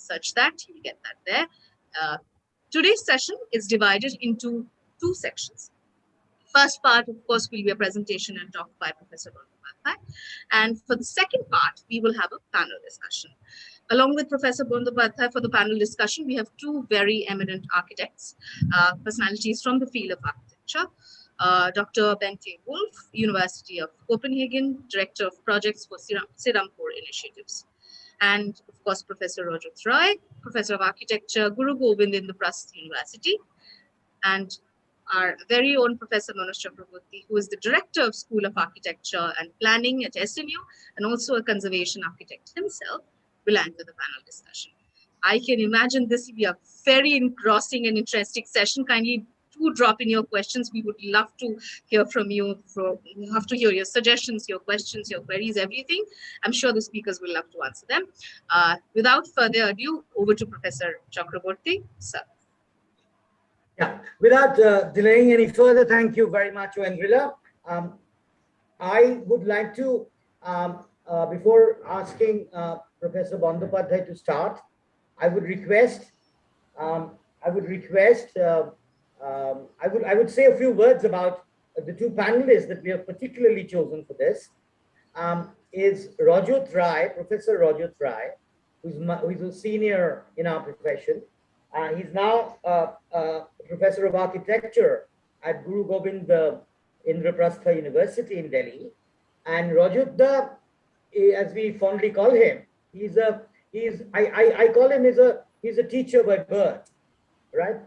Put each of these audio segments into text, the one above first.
search that, you'll get that there. Today's session is divided into two sections. First part, of course, will be a presentation and talk by Professor Bandopadhyay. And for the second part, we will have a panel discussion. Along with Professor Bandopadhyay for the panel discussion, we have two very eminent architects, personalities from the field of architecture. Dr. Bente Wolf, University of Copenhagen, Director of Projects for Sirampur Initiatives. And of course, Professor Rajat Rai, Professor of Architecture, Guru Gobind Indraprasth University. And our very own Professor Manoj Chakraborty, who is the Director of School of Architecture and Planning at SMU, and also a conservation architect himself, will anchor the panel discussion. I can imagine this will be a very engrossing and interesting session. Kindly do drop in your questions. We would love to hear from you. We love to hear your suggestions, your questions, your queries, everything. I'm sure the speakers will love to answer them. Without further ado, over to Professor Chakraborty, sir. Yeah, without delaying any further, thank you very much, Wendrila. I would like to, before asking Professor Bandopadhyay to start, I would say a few words about the two panelists that we have particularly chosen for this. Is Rajat Rai, Professor Rajat Rai, who's a senior in our profession. He's now Professor of Architecture at Guru Gobind Indraprastha University in Delhi. And Rajat, as we fondly call him, I call him he's a teacher by birth, right?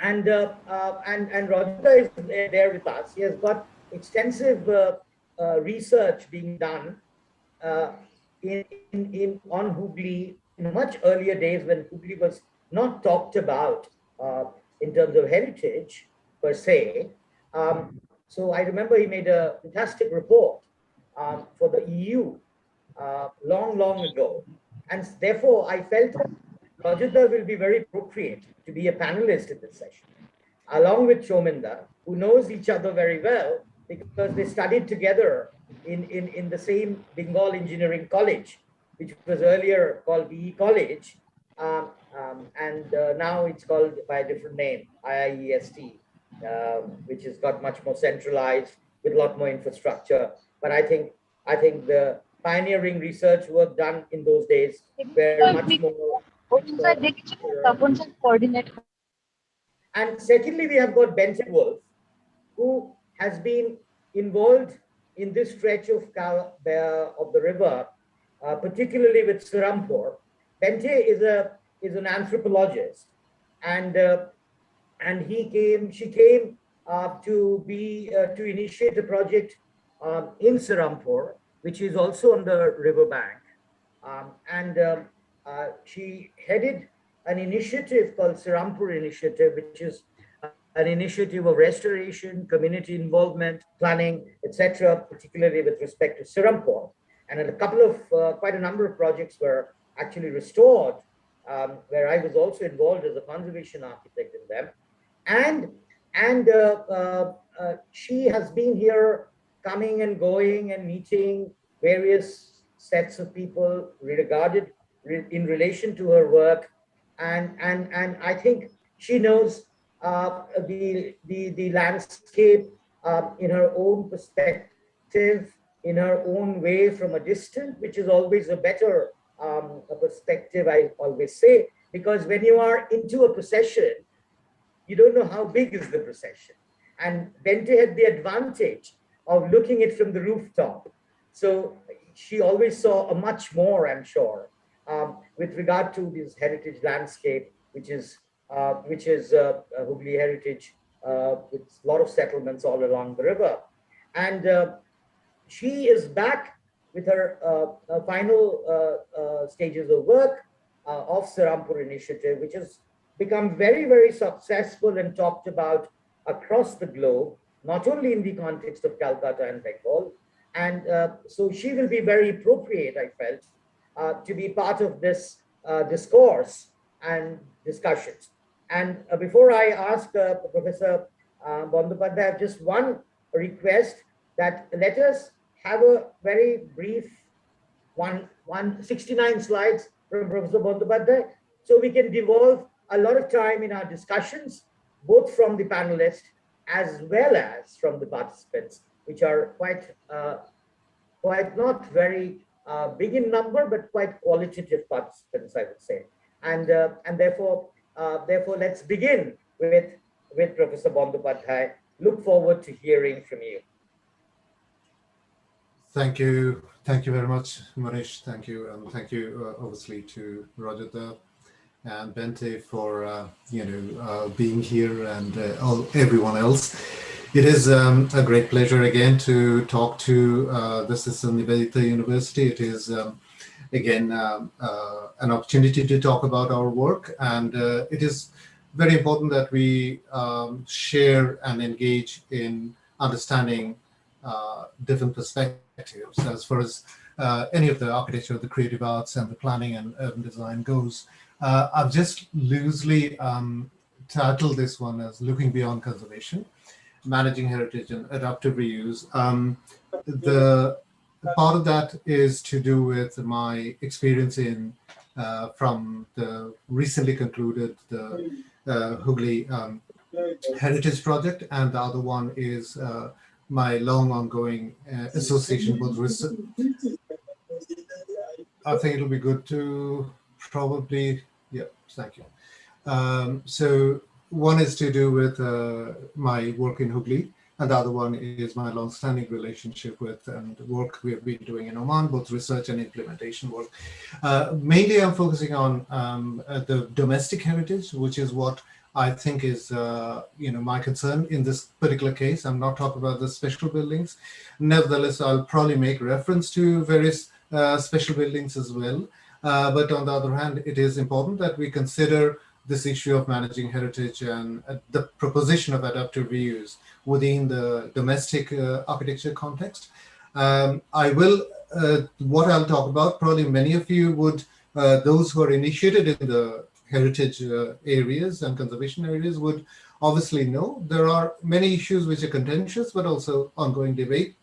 And Rajat is there with us. He has got extensive research being done on Hooghly in much earlier days when Hooghly was not talked about in terms of heritage per se. So I remember he made a fantastic report for the EU long ago. And therefore, I felt Rajat will be very appropriate to be a panelist in this session, along with Soumen, who knows each other very well because they studied together in the same Bengal Engineering College, which was earlier called BE College, and now it's called by a different name, IIEST, which has got much more centralized with a lot more infrastructure. But I think the pioneering research work done in those days were much more. And secondly, we have got Bente Wolf, who has been involved in this stretch of the river, particularly with Sirampur. Bente is an anthropologist, and she came to initiate a project in Sirampur, which is also on the riverbank, she headed an initiative called Sirampur Initiative, which is an initiative of restoration, community involvement, planning, etc., particularly with respect to Sirampur. And a couple of, quite a number of projects were actually restored, where I was also involved as a conservation architect in them. And she has been here coming and going and meeting various sets of people regarded in relation to her work. And I think she knows the landscape in her own perspective, in her own way from a distance, which is always a better perspective, I always say, because when you are into a procession, you don't know how big is the procession. And Bente had the advantage of looking it from the rooftop. So she always saw a much more, I'm sure, with regard to this heritage landscape, which is Hooghly heritage with a lot of settlements all along the river. And she is back with her final stages of work of Sirampur Initiative, which has become very, very successful and talked about across the globe, not only in the context of Calcutta and Bengal. And so she will be very appropriate, I felt, to be part of this discourse and discussions. And before I ask Professor Bandopadhyay, I have just one request, that let us have a very brief 69 slides, from Professor Bandopadhyay, so we can devolve a lot of time in our discussions, both from the panelists as well as from the participants, which are quite not very big in number, but quite qualitative participants, I would say. And therefore, let's begin with Professor Bandopadhyay. Look forward to hearing from you. Thank you very much, Manish. Thank you, and thank you, obviously, to Rajat and Bente for being here, and everyone else. It is a great pleasure again to talk to this is Nivedita University. It is again an opportunity to talk about our work, and it is very important that we share and engage in understanding different perspectives as far as any of the architecture, the creative arts, and the planning and urban design goes. I've just loosely titled this one as Looking Beyond Conservation, Managing Heritage and Adaptive Reuse. The part of that is to do with my experience in from the recently concluded the Hooghly Heritage Project, and the other one is my long ongoing association with research. I think it'll be good to probably, yeah, thank you. So one is to do with my work in Hooghly, and the other one is my long-standing relationship with and work we have been doing in Oman, both research and implementation work. Mainly I'm focusing on the domestic heritage, which is what I think is my concern in this particular case. I'm not talking about the special buildings. Nevertheless, I'll probably make reference to various special buildings as well. But on the other hand, it is important that we consider this issue of managing heritage and the proposition of adaptive reuse within the domestic architecture context. I will, what I'll talk about, probably many of you would, those who are initiated in the heritage areas and conservation areas would obviously know there are many issues which are contentious, but also ongoing debate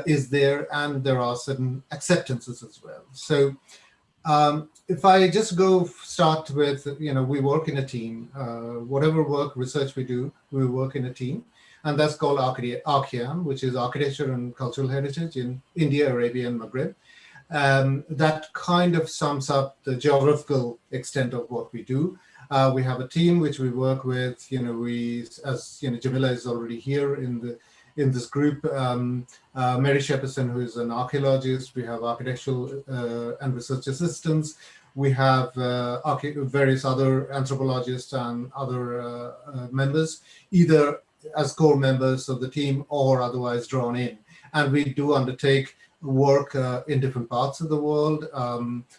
is there, and there are certain acceptances as well. So if I just start with, we work in a team. Whatever work, research we do, we work in a team. And that's called ARCIAM, which is Architecture and Cultural Heritage in India, Arabia, and Maghreb. That kind of sums up the geographical extent of what we do. We have a team which we work with. Jamila is already here in this group. Mary Shepperson, who is an archaeologist. We have architectural and research assistants. We have various other anthropologists and other members, either as core members of the team or otherwise drawn in. And we do undertake work in different parts of the world.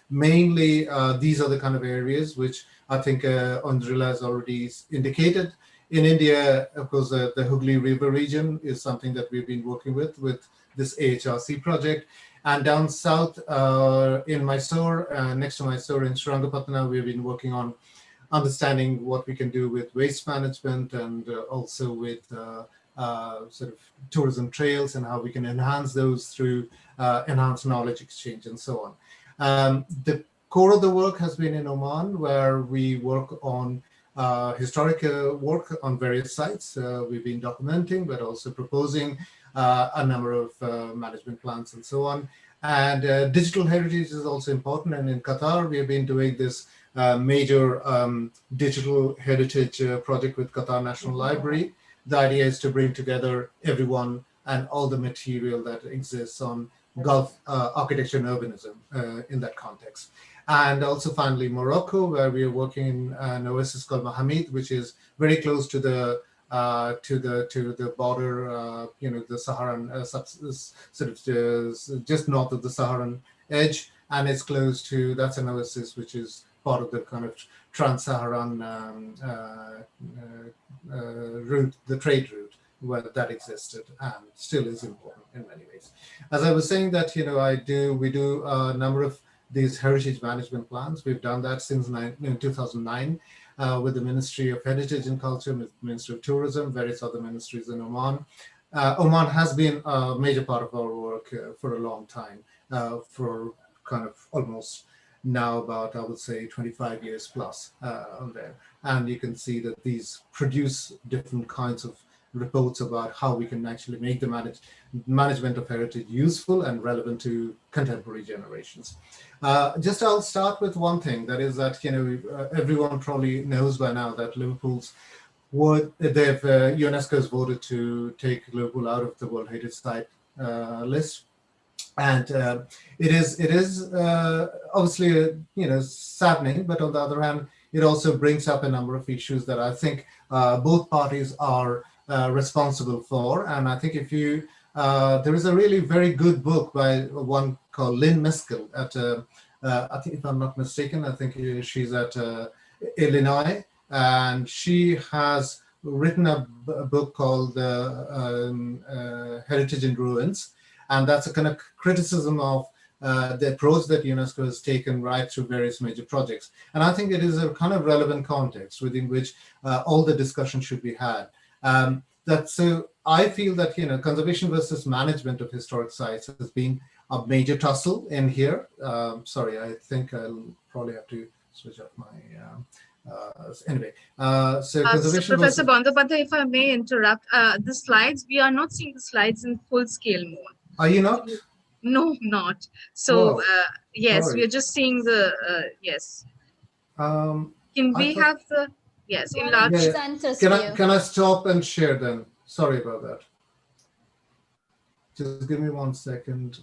Mainly, these are the kind of areas which I think Andrila has already indicated. In India, of course, the Hooghly River region is something that we've been working with this AHRC project. And down south in Mysore, next to Mysore in Srirangapatna, we've been working on understanding what we can do with waste management and also with sort of tourism trails and how we can enhance those through enhanced knowledge exchange and so on. The core of the work has been in Oman, where we work on historic work on various sites. We've been documenting, but also proposing a number of management plans and so on. And digital heritage is also important. And in Qatar, we have been doing this major digital heritage project with Qatar National Library. The idea is to bring together everyone and all the material that exists on Gulf architecture and urbanism in that context. And also finally Morocco, where we are working in an oasis called Mohammed, which is very close to the border, the Saharan sort of just north of the Saharan edge, and it's close to, that's an oasis which is part of the kind of trans-Saharan route, the trade route, where that existed and still is important in many ways. As I was saying that, we do a number of these heritage management plans. We've done that since 2009 with the Ministry of Heritage and Culture, with the Ministry of Tourism, various other ministries in Oman. Oman has been a major part of our work for a long time, for kind of almost now about, I would say, 25 years plus on there. And you can see that these produce different kinds of reports about how we can actually make the management of heritage useful and relevant to contemporary generations. I'll start with one thing, that is that, everyone probably knows by now that UNESCO's voted to take Liverpool out of the World Heritage Site list. And it is obviously saddening, but on the other hand, it also brings up a number of issues that I think both parties are responsible for. And I think there is a really very good book by one called Lynn Miskell at I think, if I'm not mistaken, I think she's at Illinois, and she has written a book called Heritage in Ruins. And that's a kind of criticism of the approach that UNESCO has taken right through various major projects. And I think it is a kind of relevant context within which all the discussion should be had. So I feel that, conservation versus management of historic sites has been a major tussle in here. Sorry, I think I'll probably have to switch off my... anyway, so conservation. So Professor Bandopadhyay, if I may interrupt, the slides, we are not seeing the slides in full scale mode. Are you not? No, not. So, yes, sorry. we are just seeing the, yes. Can we have the, yes, enlarge? Can I stop and share then? Sorry about that. Just give me 1 second.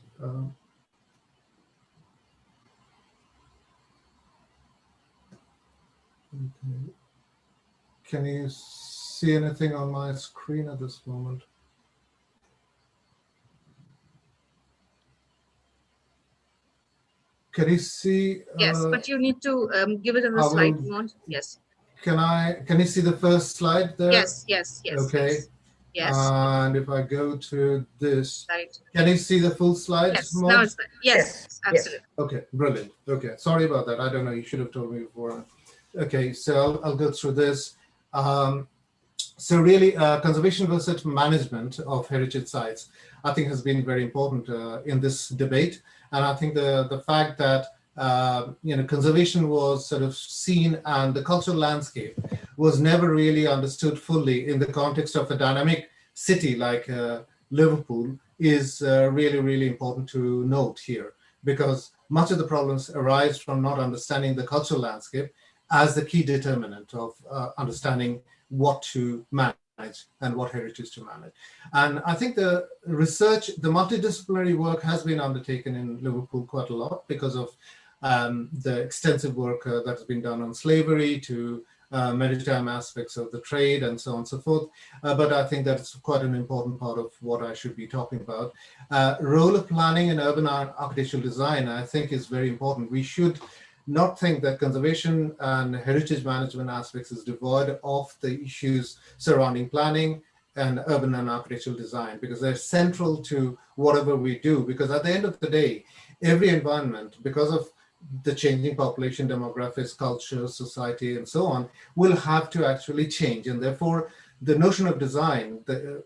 Okay. Can you see anything on my screen at this moment? Can you see? Yes, but you need to give it in the slide mode. Yes. Can you see the first slide there? Yes. Okay. Yes. And if I go to this, right. Can you see the full slide mode? Now it's there. Yes, absolutely. Okay, brilliant. Okay, sorry about that. I don't know. You should have told me before. Okay, so I'll go through this. So really, conservation versus management of heritage sites, I think, has been very important in this debate. And I think the fact that conservation was sort of seen, and the cultural landscape was never really understood fully in the context of a dynamic city like Liverpool is really, really important to note here, because much of the problems arise from not understanding the cultural landscape as the key determinant of understanding what to manage and what heritage to manage. And I think the research, the multidisciplinary work has been undertaken in Liverpool quite a lot because of the extensive work that's been done on slavery to maritime aspects of the trade and so on and so forth. But I think that's quite an important part of what I should be talking about. Role of planning in urban architectural design, I think, is very important. We should not think that conservation and heritage management aspects is devoid of the issues surrounding planning and urban and architectural design, because they're central to whatever we do. Because at the end of the day, every environment, because of the changing population, demographics, culture, society, and so on, will have to actually change. And therefore, the notion of design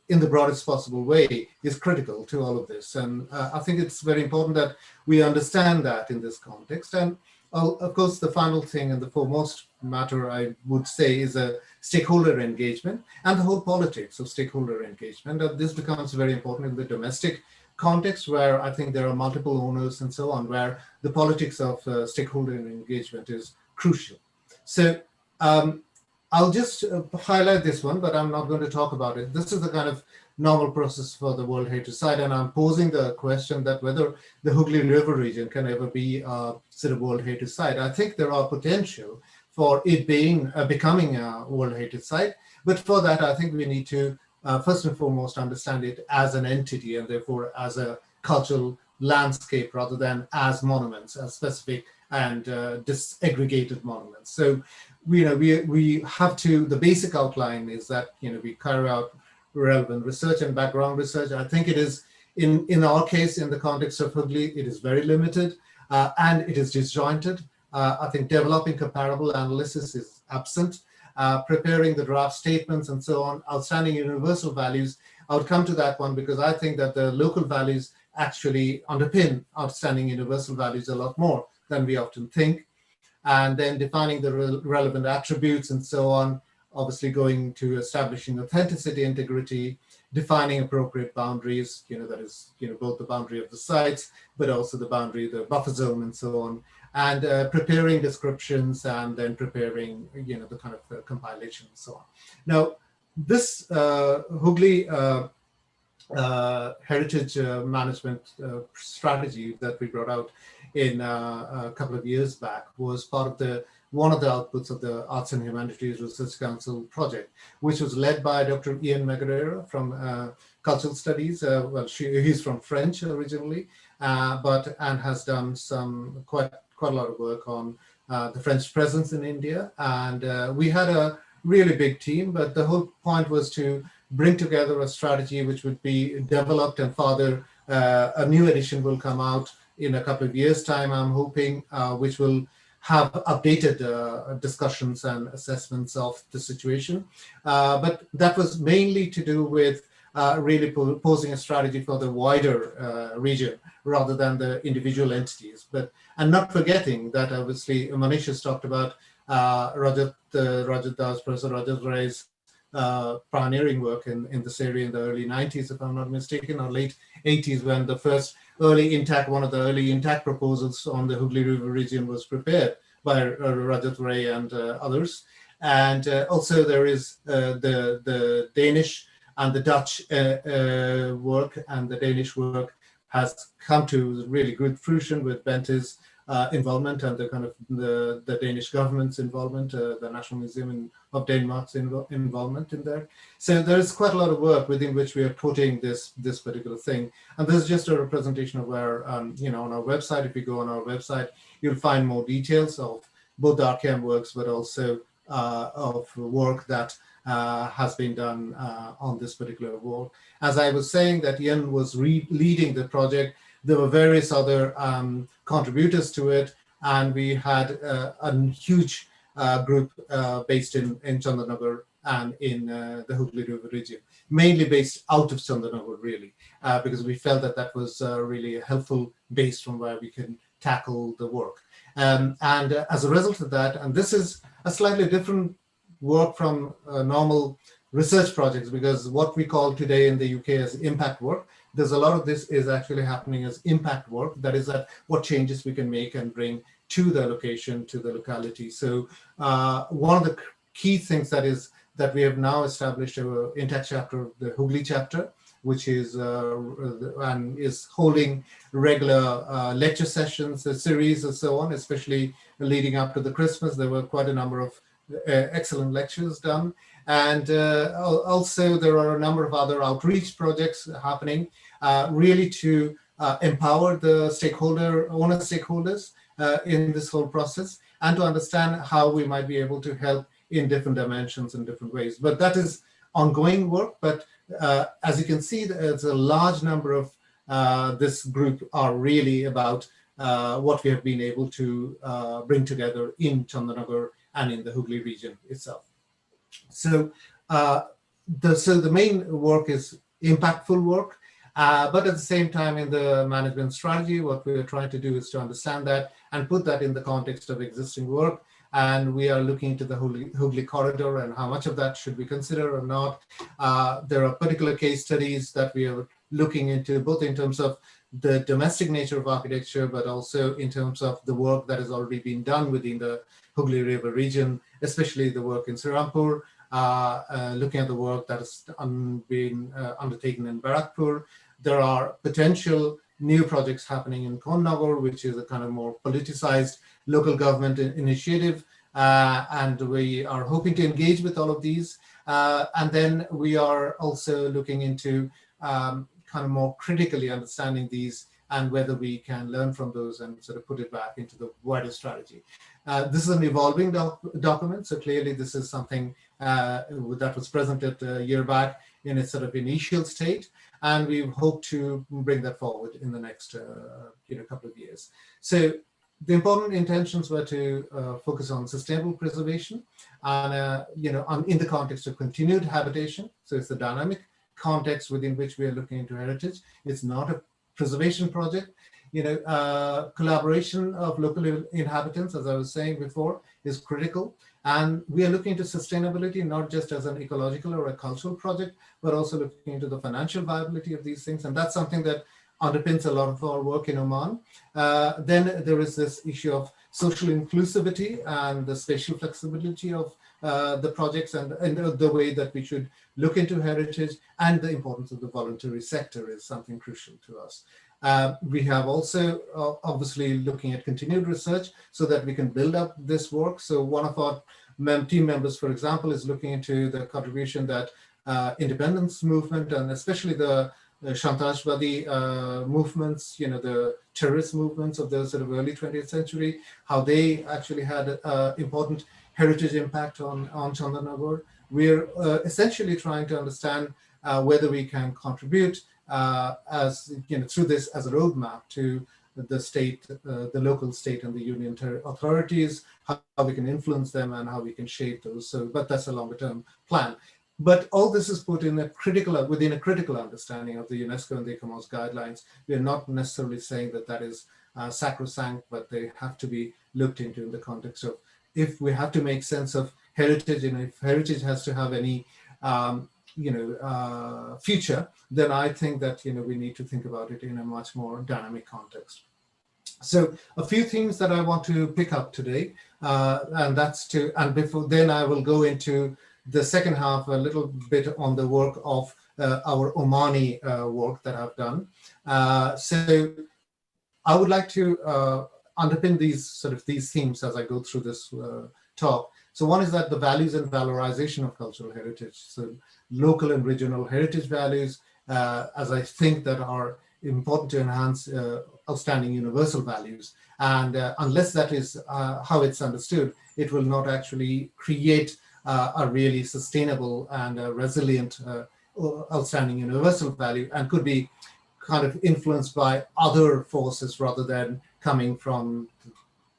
in the broadest possible way is critical to all of this. And I think it's very important that we understand that in this context. And of course, the final thing and the foremost matter, I would say, is a stakeholder engagement and the whole politics of stakeholder engagement. And this becomes very important in the domestic context, where I think there are multiple owners and so on, where the politics of stakeholder engagement is crucial. So I'll just highlight this one, but I'm not going to talk about it. This is the kind of normal process for the World Heritage Site, and I'm posing the question that whether the Hooghly River region can ever be a sort of World Heritage Site. I think there are potential for it being becoming a World Heritage Site, but for that, I think we need to first and foremost understand it as an entity, and therefore as a cultural landscape rather than as monuments, as specific and disaggregated monuments. So we have to, the basic outline is that we carry out relevant research and background research. I think it is in our case, in the context of Hooghly, it is very limited and it is disjointed. I think developing comparable analysis is absent. Preparing the draft statements and so on, outstanding universal values. I would come to that one because I think that the local values actually underpin outstanding universal values a lot more than we often think. And then defining the relevant attributes and so on, obviously going to establishing authenticity, integrity, defining appropriate boundaries, that is, both the boundary of the sites, but also the boundary, the buffer zone and so on, and preparing descriptions and then preparing, the kind of compilation and so on. Now, this Hooghly heritage management strategy that we brought out in a couple of years back was part of one of the outputs of the Arts and Humanities Research Council project, which was led by Dr. Ian Magadera from Cultural Studies. He's from French originally, and has done quite a lot of work on the French presence in India. And we had a really big team, but the whole point was to bring together a strategy which would be developed and further. A new edition will come out in a couple of years' time, I'm hoping, which will have updated discussions and assessments of the situation. But that was mainly to do with really posing a strategy for the wider region rather than the individual entities. And not forgetting that obviously Manish has talked about Professor Rajat Ray's pioneering work in this area in the early 90s, if I'm not mistaken, or late 80s, when the first one of the early intact proposals on the Hooghly River region was prepared by Rajat Ray and others. And also there is the Danish and the Dutch work, and the Danish work has come to really good fruition with Bente's involvement and the kind of the Danish government's involvement, the National Museum of Denmark's involvement in there. So there's quite a lot of work within which we are putting this particular thing. And this is just a representation of where, on our website, if you go on our website, you'll find more details of both the Archeam works, but also of work that has been done on this particular work. As I was saying, that Ian was leading the project. There were various other contributors to it, and we had a huge group based in Chandanagar and in the Hooghly River region, mainly based out of Chandanagar, really, because we felt that was really a helpful base from where we can tackle the work. And as a result of that, and this is a slightly different work from normal research projects, because what we call today in the UK as impact work, there's a lot of this is actually happening as impact work. That is what changes we can make and bring to the location, to the locality. So one of the key things that we have now established an intact chapter, the Hooghly chapter, which is and is holding regular lecture sessions, a series and so on, especially leading up to the Christmas. There were quite a number of excellent lectures done. And also there are a number of other outreach projects happening, really to empower the stakeholders in this whole process, and to understand how we might be able to help in different dimensions in different ways. But that is ongoing work. But as you can see, there's a large number of this group are really about what we have been able to bring together in Chandanagar and in the Hooghly region itself. So the main work is impactful work, but at the same time in the management strategy, what we are trying to do is to understand that and put that in the context of existing work. And we are looking into the Hooghly corridor and how much of that should we consider or not. There are particular case studies that we are looking into, both in terms of the domestic nature of architecture, but also in terms of the work that has already been done within the Hooghly River region, especially the work in Srirampur, looking at the work that has been undertaken in Barakpur. There are potential new projects happening in Konnagar, which is a kind of more politicized local government initiative. And we are hoping to engage with all of these. And then we are also looking into kind of more critically understanding these and whether we can learn from those and sort of put it back into the wider strategy. This is an evolving document, so clearly this is something that was presented a year back in its sort of initial state, and we hope to bring that forward in the next couple of years. So the important intentions were to focus on sustainable preservation and in the context of continued habitation. So it's the dynamic context within which we are looking into heritage. It's not a preservation project. collaboration of local inhabitants, as I was saying before, is critical. And we are looking into sustainability, not just as an ecological or a cultural project, but also looking into the financial viability of these things. And that's something that underpins a lot of our work in Oman. Then there is this issue of social inclusivity and the spatial flexibility of the projects and the way that we should look into heritage, and the importance of the voluntary sector is something crucial to us. We have also obviously looking at continued research so that we can build up this work. So one of our team members, for example, is looking into the contribution that independence movement, and especially the Shantajwadi movements, the terrorist movements of the sort of early 20th century, how they actually had important heritage impact on Chandanagar. We're essentially trying to understand whether we can contribute as through this as a roadmap to the state, the local state and the union authorities, how we can influence them and how we can shape those. So, but that's a longer term plan. But all this is put in within a critical understanding of the UNESCO and the ECOMOS guidelines. We are not necessarily saying that that is sacrosanct, but they have to be looked into in the context of, if we have to make sense of heritage, and if heritage has to have any future, then I think that we need to think about it in a much more dynamic context. So a few themes that I want to pick up today, and before then I will go into the second half a little bit on the work of our Omani work that I've done. So I would like to underpin these themes as I go through this talk. So one is that the values and valorization of cultural heritage. So local and regional heritage values, as I think that are important to enhance outstanding universal values. And unless that is how it's understood, it will not actually create a really sustainable and resilient outstanding universal value, and could be kind of influenced by other forces rather than coming from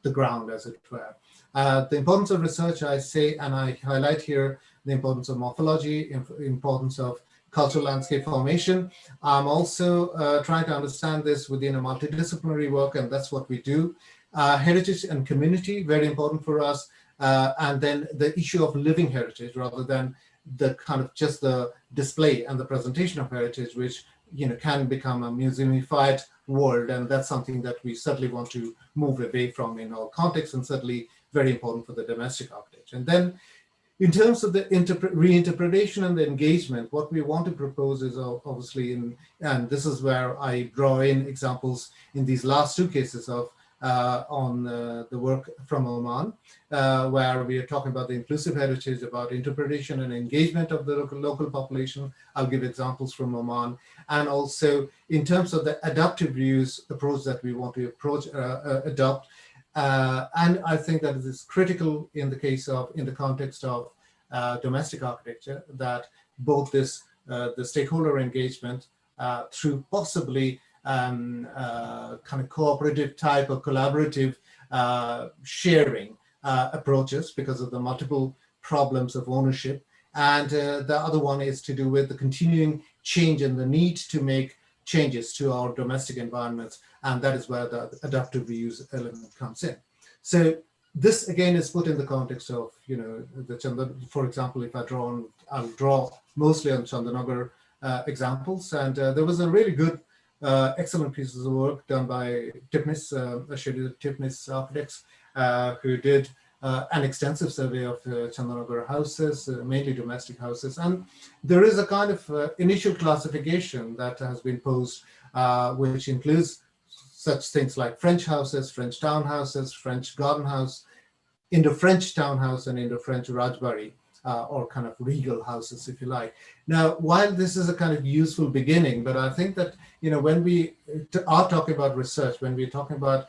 the ground, as it were. The importance of research, I say, and I highlight here the importance of morphology, importance of cultural landscape formation. I'm also trying to understand this within a multidisciplinary work, and that's what we do. Heritage and community, very important for us. And then the issue of living heritage rather than the kind of just the display and the presentation of heritage, which can become a museumified world, and that's something that we certainly want to move away from in all contexts, and certainly very important for the domestic architecture. And then in terms of the reinterpretation and the engagement, what we want to propose is obviously, and this is where I draw in examples in these last two cases of on the work from Oman, where we are talking about the inclusive heritage, about interpretation and engagement of the local population. I'll give examples from Oman. And also in terms of the adaptive reuse approach that we want to adopt. And I think that it is critical in the context of domestic architecture, that both the stakeholder engagement through possibly kind of cooperative type of collaborative sharing approaches because of the multiple problems of ownership. And the other one is to do with the continuing change and the need to make changes to our domestic environments. And that is where the adaptive reuse element comes in. So this again is put in the context of, for example, if I'll draw mostly on Chandanagar examples. And there was a really good excellent pieces of work done by Tipnis, Tipnis architects, who did an extensive survey of Chandanagar houses, mainly domestic houses. And there is a kind of initial classification that has been posed, which includes such things like French houses, French townhouses, French garden house, Indo-French townhouse, and Indo-French Rajbari, or kind of regal houses, if you like. Now, while this is a kind of useful beginning, but I think that, when we are talking about research, when we're talking about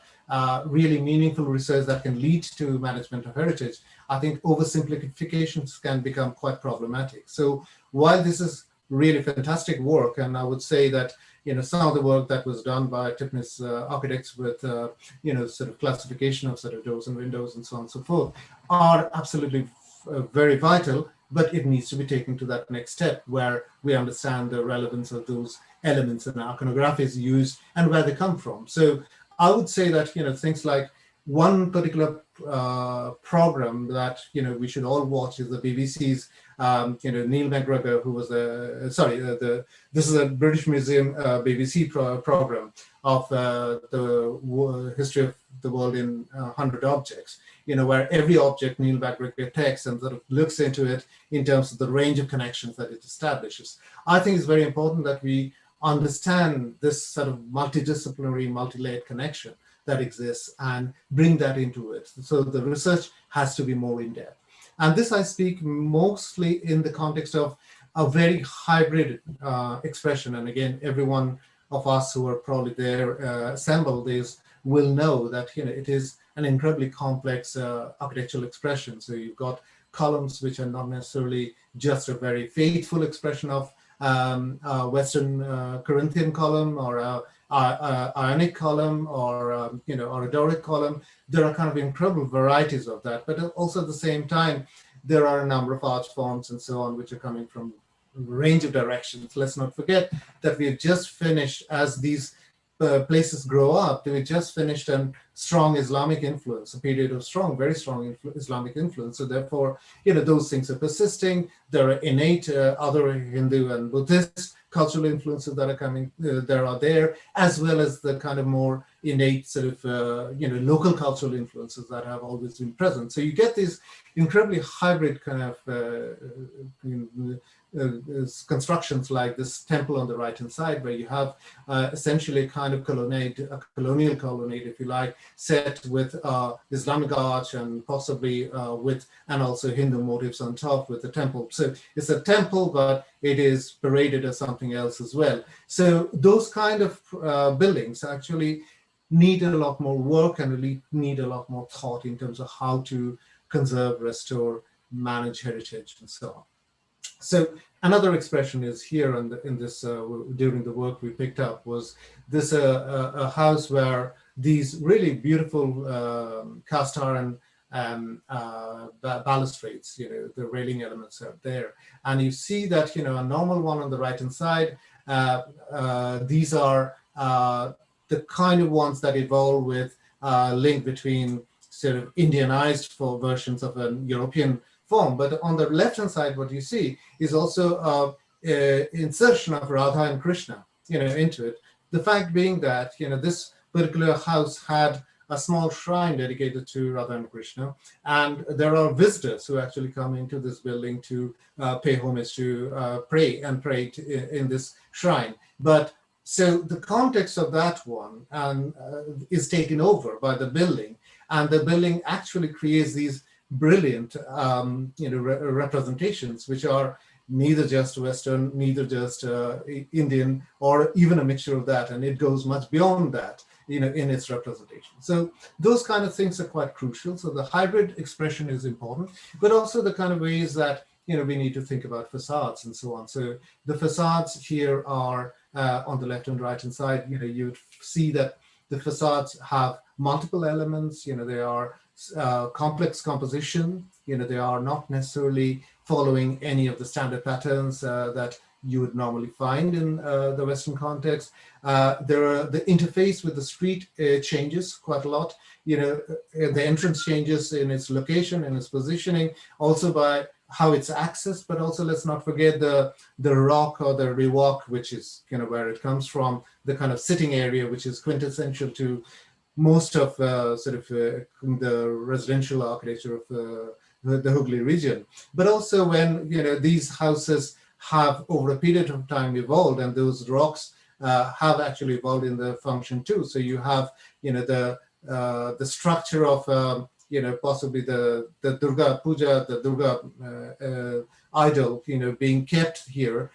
really meaningful research that can lead to management of heritage, I think oversimplifications can become quite problematic. So while this is really fantastic work, and I would say that, some of the work that was done by Tipnis architects with, sort of classification of sort of doors and windows and so on and so forth, are absolutely very vital, but it needs to be taken to that next step where we understand the relevance of those elements and iconographies used and where they come from. So I would say that, things like one particular program that, we should all watch is the BBC's, Neil McGregor, who was this is a British Museum BBC program of the history of the world in 100 objects, where every object Neil McGregor takes and sort of looks into it in terms of the range of connections that it establishes. I think it's very important that we understand this sort of multidisciplinary, multi-layered connection that exists and bring that into it. So the research has to be more in-depth. And this I speak mostly in the context of a very hybrid expression. And again, everyone of us who are probably there assembled will know that it is an incredibly complex architectural expression. So you've got columns which are not necessarily just a very faithful expression of Western Corinthian column or a Ionic column or or a Doric column. There are kind of incredible varieties of that, but also at the same time, there are a number of arch forms and so on which are coming from a range of directions. Let's not forget that we have just finished, as these places grow up, we just finished a strong Islamic influence, a period of very strong Islamic influence. So therefore, those things are persisting. There are innate other Hindu and Buddhist cultural influences that are coming, there, as well as the kind of more innate sort of, local cultural influences that have always been present. So you get these incredibly hybrid kind of constructions like this temple on the right-hand side, where you have essentially a kind of colonial colonnade, if you like, set with Islamic arch and possibly and also Hindu motifs on top with the temple. So it's a temple, but it is paraded as something else as well. So those kind of buildings actually need a lot more work and really need a lot more thought in terms of how to conserve, restore, manage heritage, and so on. So another expression is here in this during the work we picked up was this a house where these really beautiful cast iron balustrades, the railing elements are there, and you see that a normal one on the right hand side. These are the kind of ones that evolve with link between sort of Indianized versions of a European form. But on the left-hand side, what you see is also insertion of Radha and Krishna, into it. The fact being that, this particular house had a small shrine dedicated to Radha and Krishna, and there are visitors who actually come into this building to pay homage to pray in this shrine. But so the context of that one is taken over by the building, and the building actually creates these brilliant representations, which are neither just Western, neither just Indian, or even a mixture of that, and it goes much beyond that, in its representation. So those kind of things are quite crucial. So the hybrid expression is important, but also the kind of ways that we need to think about facades and so on. So the facades here are on the left and right hand side. You'd see that the facades have multiple elements. They are complex composition. They are not necessarily following any of the standard patterns that you would normally find in the Western context. The interface with the street changes quite a lot. The entrance changes in its location and its positioning, also by how it's accessed, but also let's not forget the rock or the rewalk, which is where it comes from, the kind of sitting area, which is quintessential to most of the residential architecture of the Hooghly region. But also when these houses have over a period of time evolved, and those rocks have actually evolved in the function too. So you have the structure of possibly the Durga Puja, the Durga idol, being kept here,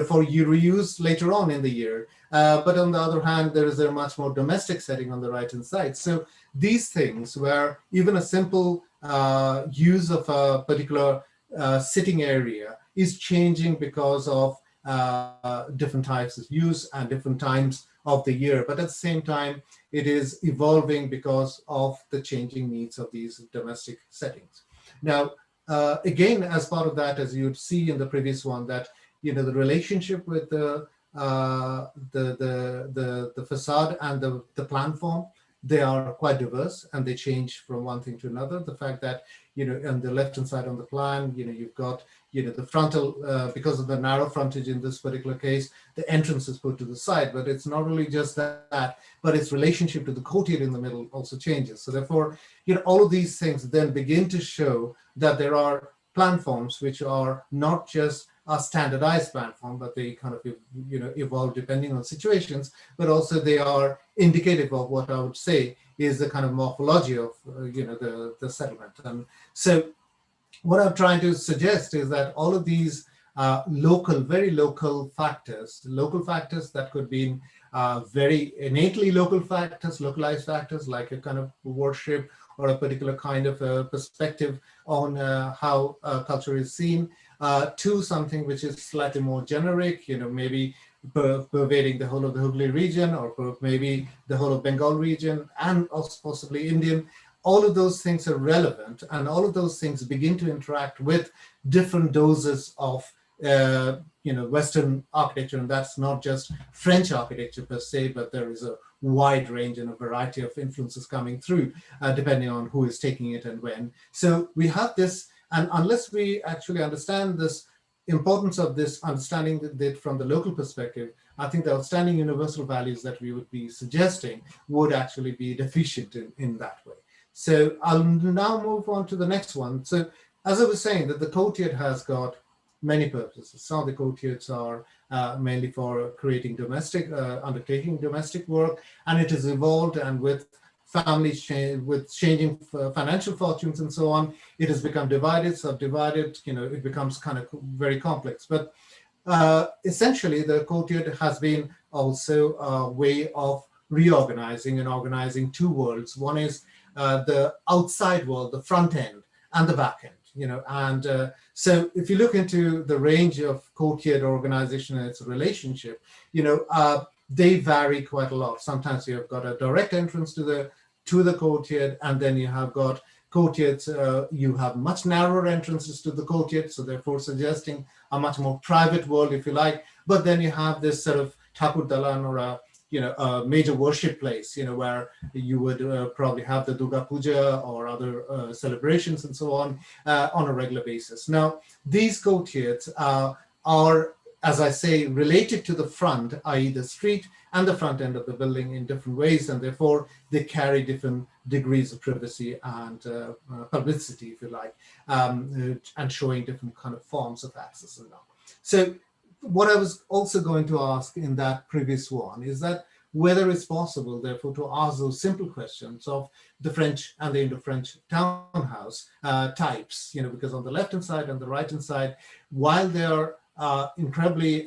for reuse later on in the year. But on the other hand, there is a much more domestic setting on the right-hand side. So these things where even a simple use of a particular sitting area is changing because of different types of use and different times of the year. But at the same time, it is evolving because of the changing needs of these domestic settings. Now, again, as part of that, as you'd see in the previous one, that the relationship with the the facade and the plan form, they are quite diverse and they change from one thing to another. The fact that, on the left-hand side on the plan, you've got, the frontal, because of the narrow frontage in this particular case, the entrance is put to the side, but it's not really just that, but its relationship to the courtyard in the middle also changes. So therefore, all of these things then begin to show that there are plan forms which are not just a standardized platform, but they kind of evolve depending on situations, but also they are indicative of what I would say is the kind of morphology of the settlement. And so what I'm trying to suggest is that all of these very local factors that could be very innately local factors, localized factors, like a kind of worship or a particular kind of perspective on how culture is seen, to something which is slightly more generic, maybe pervading the whole of the Hooghly region, or maybe the whole of Bengal region, and also possibly Indian. All of those things are relevant, and all of those things begin to interact with different doses of Western architecture. And that's not just French architecture per se, but there is a wide range and a variety of influences coming through, depending on who is taking it and when. So we have this, and unless we actually understand this importance of this, understanding that from the local perspective, I think the outstanding universal values that we would be suggesting would actually be deficient in that way. So I'll now move on to the next one. So as I was saying, that the courtyard has got many purposes. Some of the courtyards are mainly for creating undertaking domestic work, and it has evolved, and with families with changing financial fortunes and so on, it has become divided, subdivided, it becomes kind of very complex. But essentially, the courtyard has been also a way of reorganizing and organizing two worlds. One is the outside world, the front end, and the back end. And so if you look into the range of courtyard organization and its relationship, they vary quite a lot. Sometimes you have got a direct entrance to the courtyard, and then you have got courtyards, you have much narrower entrances to the courtyard, so therefore suggesting a much more private world, if you like. But then you have this sort of Thakur Dalan, or a major worship place, where you would probably have the Durga Puja or other celebrations and so on a regular basis. Now, these courtyards are, as I say, related to the front, i.e. the street and the front end of the building in different ways, and therefore they carry different degrees of privacy and publicity, if you like, and showing different kind of forms of access and all. So what I was also going to ask in that previous one is that whether it's possible, therefore, to ask those simple questions of the French and the Indo-French townhouse types, because on the left-hand side and the right-hand side, while they are incredibly,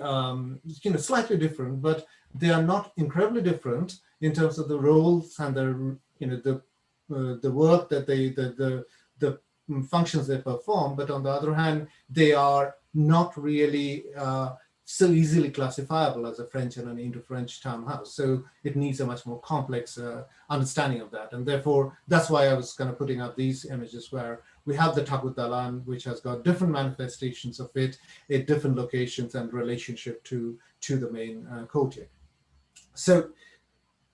slightly different, but they are not incredibly different in terms of the roles and the work that the functions they perform. But on the other hand, they are not really so easily classifiable as a French and an Indo-French townhouse. So it needs a much more complex understanding of that. And therefore, that's why I was kind of putting up these images where we have the Thakur Dalan, which has got different manifestations of it at different locations and relationship to the main courtyard. So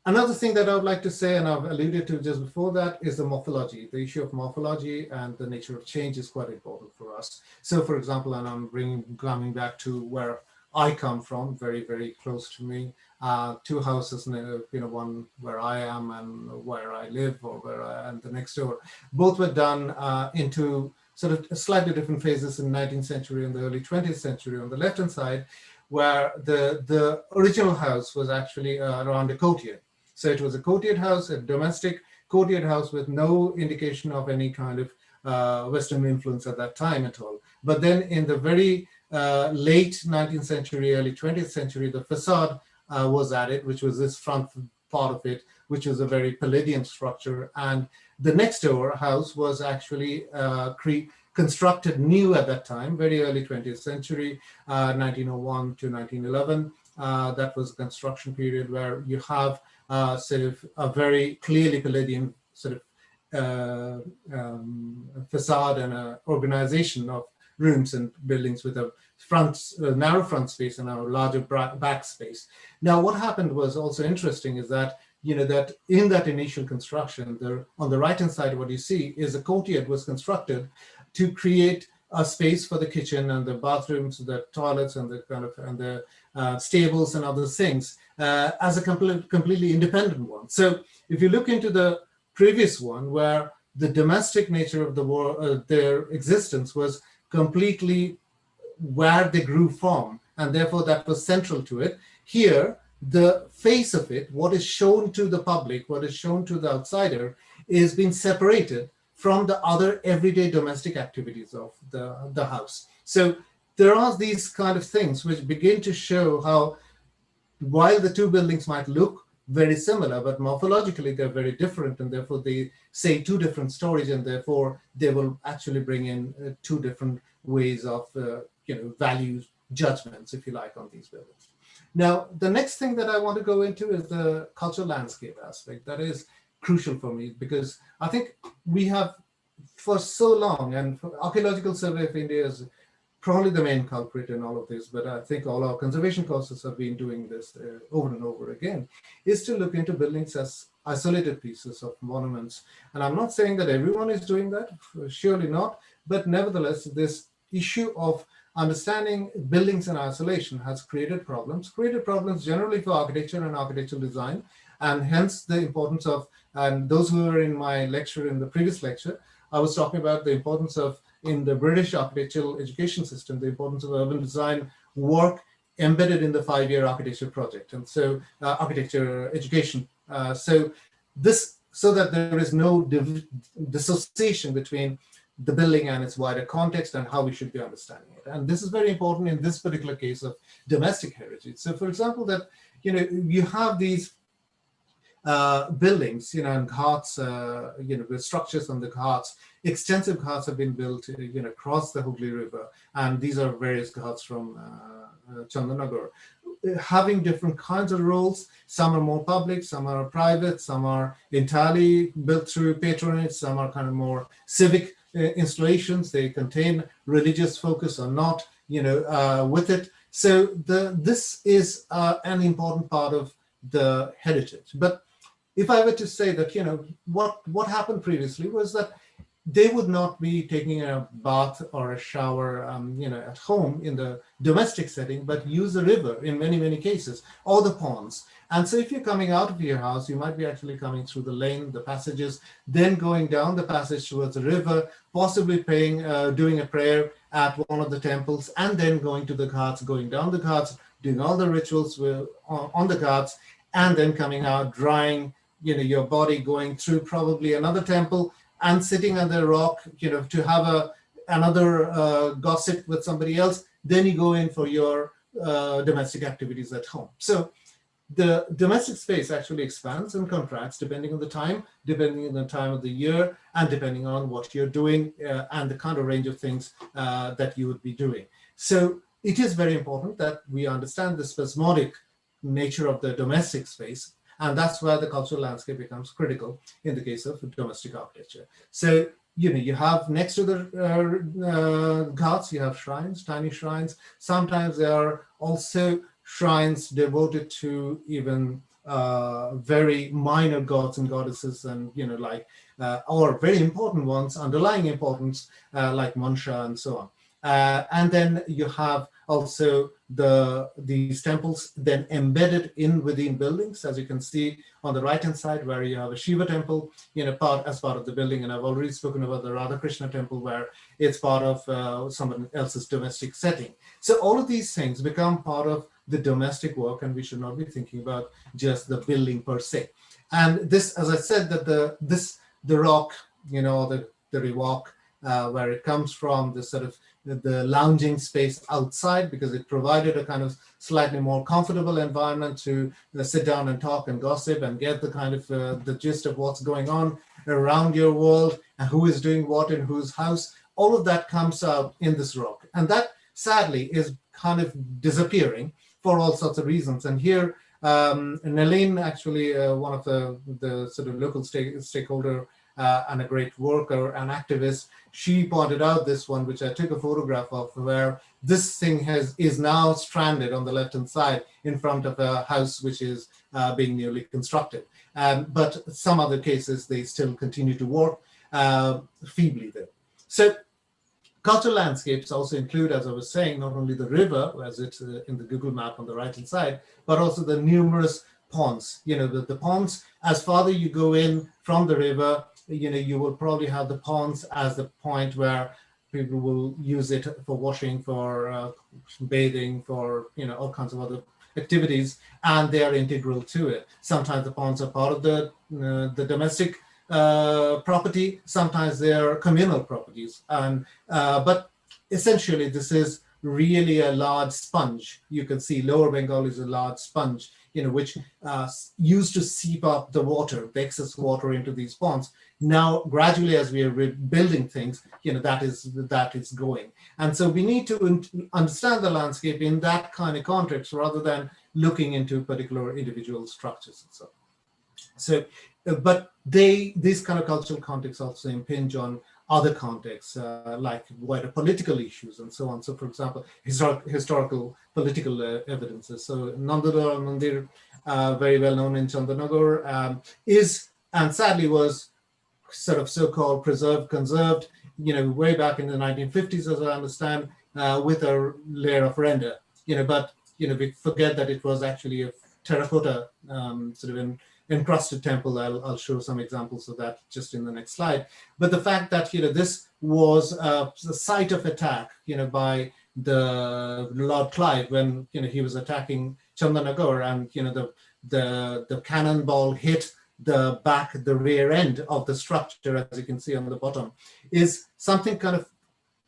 another thing that I would like to say, and I've alluded to just before that, is the morphology. The issue of morphology and the nature of change is quite important for us. So for example, and I'm coming back to where I come from, very, very close to me, two houses, one where I am and where I live, or where I am the next door. Both were done into sort of slightly different phases in the 19th century and the early 20th century. On the left-hand side, where the original house was actually around a courtyard. So it was a courtyard house, a domestic courtyard house with no indication of any kind of Western influence at that time at all. But then in the very late 19th century, early 20th century, the facade was added, which was this front part of it, which was a very Palladian structure. And the next door house was actually constructed new at that time, very early 20th century, 1901 to 1911. That was a construction period where you have sort of a very clearly Palladian sort of facade and an organization of rooms and buildings with a narrow front space and a larger back space. Now, what happened was also interesting is that, that in that initial construction, on the right-hand side, what you see is a courtyard was constructed to create a space for the kitchen and the bathrooms, the toilets, and the stables and other things as a completely independent one. So if you look into the previous one, where the domestic nature of their existence was completely where they grew from, and therefore that was central to it. Here, the face of it, what is shown to the public, what is shown to the outsider, is being separated from the other everyday domestic activities of the house. So there are these kind of things which begin to show how, while the two buildings might look very similar, but morphologically they're very different, and therefore they say two different stories, and therefore they will actually bring in two different ways of values, judgments, if you like, on these buildings. Now, the next thing that I want to go into is the cultural landscape aspect. That is crucial for me, because I think we have, for so long, and Archaeological Survey of India is probably the main culprit in all of this, but I think all our conservation courses have been doing this over and over again, is to look into buildings as isolated pieces of monuments. And I'm not saying that everyone is doing that, surely not, but nevertheless, this issue of understanding buildings in isolation has created problems generally for architecture and architectural design, and hence the importance of, and those who were in my lecture, in the previous lecture, I was talking about the importance of, in the British architectural education system, the importance of urban design work embedded in the 5-year architecture project, and so architecture education. So that there is no dissociation between the building and its wider context and how we should be understanding it. And this is very important in this particular case of domestic heritage. So for example, that, you have these buildings, and ghats, with structures on the ghats. Extensive ghats have been built, across the Hooghly River, and these are various ghats from Chandanagar, having different kinds of roles. Some are more public, some are private, some are entirely built through patronage, some are kind of more civic installations. They contain religious focus or not, with it. So this is an important part of the heritage. But if I were to say that, what happened previously was that they would not be taking a bath or a shower, at home in the domestic setting, but use the river in many, many cases, or the ponds. And so if you're coming out of your house, you might be actually coming through the lane, the passages, then going down the passage towards the river, possibly doing a prayer at one of the temples, and then going to the ghats, going down the ghats, doing all the rituals on the ghats, and then coming out, drying, your body, going through probably another temple, and sitting on the rock, to have another gossip with somebody else. Then you go in for your domestic activities at home. So the domestic space actually expands and contracts depending on the time of the year, and depending on what you're doing and the kind of range of things that you would be doing. So it is very important that we understand the spasmodic nature of the domestic space, and that's where the cultural landscape becomes critical in the case of domestic architecture. So, you have next to the ghats, you have shrines, tiny shrines. Sometimes there are also shrines devoted to even very minor gods and goddesses, and or very important ones, underlying importance, like Mansha and so on. And then you have also these temples then embedded within buildings, as you can see on the right hand side, where you have a Shiva temple as part of the building. And I've already spoken about the Radha Krishna temple, where it's part of someone else's domestic setting. So all of these things become part of the domestic work, and we should not be thinking about just the building per se. And this, as I said, that the rock, the rewalk, where it comes from, the sort of the lounging space outside, because it provided a kind of slightly more comfortable environment to sit down and talk and gossip and get the kind of the gist of what's going on around your world and who is doing what in whose house. All of that comes out in this rock, and that sadly is kind of disappearing for all sorts of reasons. And here, Nalin, actually one of the sort of local stakeholder and a great worker and activist, she pointed out this one, which I took a photograph of, where this thing is now stranded on the left-hand side in front of a house which is being newly constructed. But some other cases, they still continue to work feebly there. So cultural landscapes also include, as I was saying, not only the river, as it's in the Google map on the right-hand side, but also the numerous ponds. The ponds, as farther you go in from the river, you will probably have the ponds as the point where people will use it for washing, for bathing, for all kinds of other activities, and they are integral to it. Sometimes the ponds are part of the domestic property, sometimes they are communal properties, and but essentially this is really a large sponge. You can see Lower Bengal is a large sponge, which used to seep up the water, the excess water into these ponds. Now, gradually, as we are rebuilding things, that is going. And so we need to understand the landscape in that kind of context rather than looking into particular individual structures and so on. So, but these kind of cultural contexts also impinge on other contexts, like wider political issues and so on. So, for example, historical political evidences. So, Nandadal Mandir, very well known in Chandanagar, is, and sadly was, sort of so-called conserved, way back in the 1950s, as I understand, with a layer of render. But we forget that it was actually a terracotta sort of encrusted temple. I'll show some examples of that just in the next slide. But the fact that this was the site of attack, by the Lord Clive when he was attacking Chandanagar, and the cannonball hit the rear end of the structure, as you can see on the bottom, is something kind of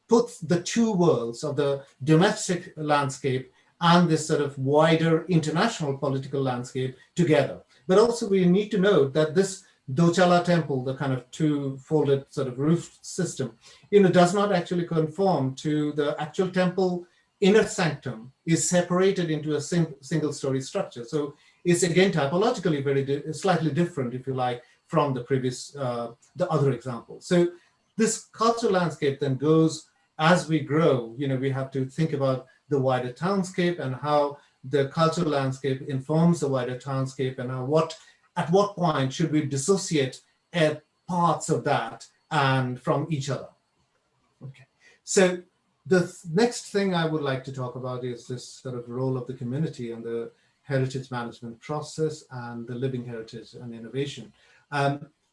puts the two worlds of the domestic landscape and this sort of wider international political landscape together. But also we need to note that this Dochala temple, the kind of two-folded sort of roof system, does not actually conform to the actual temple. Inner sanctum is separated into a single-story structure. So it's again typologically slightly different, if you like, from the previous, the other example. So this cultural landscape then goes, as we grow, we have to think about the wider townscape and how the cultural landscape informs the wider townscape, and at what point should we dissociate parts of that and from each other. Okay, so the next thing I would like to talk about is this sort of role of the community and the heritage management process and the living heritage and innovation.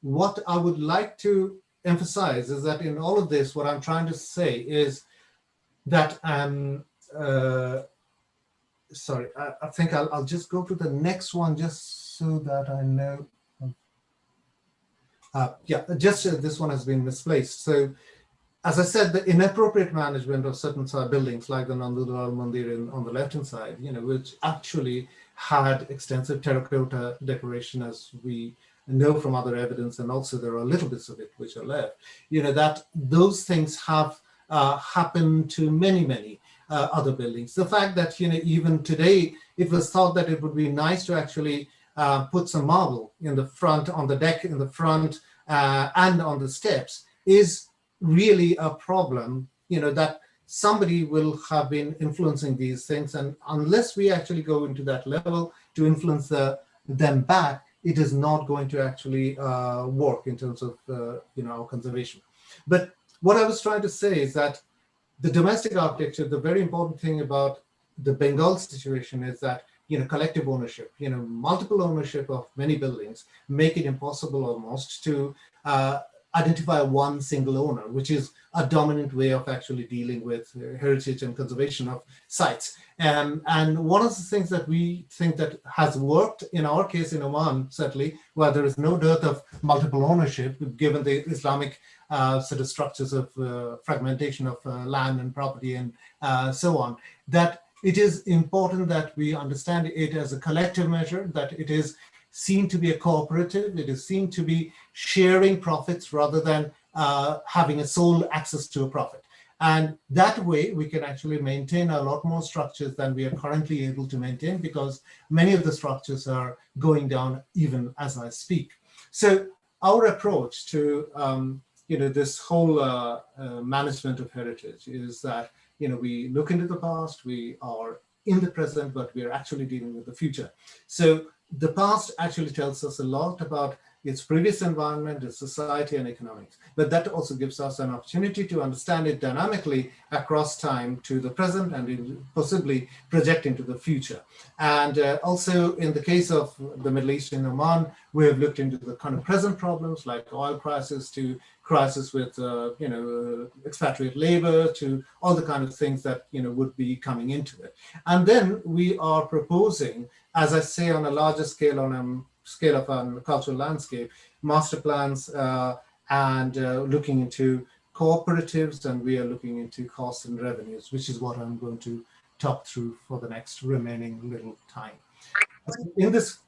What I would like to emphasize is that in all of this, what I'm trying to say is that, sorry, I think I'll just go to the next one just so that I know. This one has been misplaced. So, as I said, the inappropriate management of certain buildings like the Nandudal Mandir on the left-hand side, which actually had extensive terracotta decoration, as we know from other evidence, and also there are little bits of it which are left, that those things have happened to many other buildings. The fact that, even today, it was thought that it would be nice to actually put some marble in the front, on the deck in the front, and on the steps is really a problem, that somebody will have been influencing these things. And unless we actually go into that level to influence them back, it is not going to actually work in terms of, our conservation. But what I was trying to say is that the domestic architecture, the very important thing about the Bengal situation is that, collective ownership, multiple ownership of many buildings make it impossible almost to identify one single owner, which is a dominant way of actually dealing with heritage and conservation of sites. And one of the things that we think that has worked in our case in Oman, certainly, where there is no dearth of multiple ownership, given the Islamic sort of structures of fragmentation of land and property and so on, that it is important that we understand it as a collective measure, that it is seen to be a cooperative, it is seen to be sharing profits rather than having a sole access to a profit. And that way we can actually maintain a lot more structures than we are currently able to maintain, because many of the structures are going down even as I speak. So our approach to this whole management of heritage is that we look into the past, we are in the present, but we are actually dealing with the future. So the past actually tells us a lot about its previous environment, its society and economics, but that also gives us an opportunity to understand it dynamically across time to the present and possibly project into the future. And also in the case of the Middle East and Oman, we have looked into the kind of present problems like oil crisis to crisis with expatriate labor to all the kind of things that would be coming into it. And then we are proposing, as I say, on a larger scale, on a scale of a cultural landscape, master plans and looking into cooperatives, and we are looking into costs and revenues, which is what I'm going to talk through for the next remaining little time. In this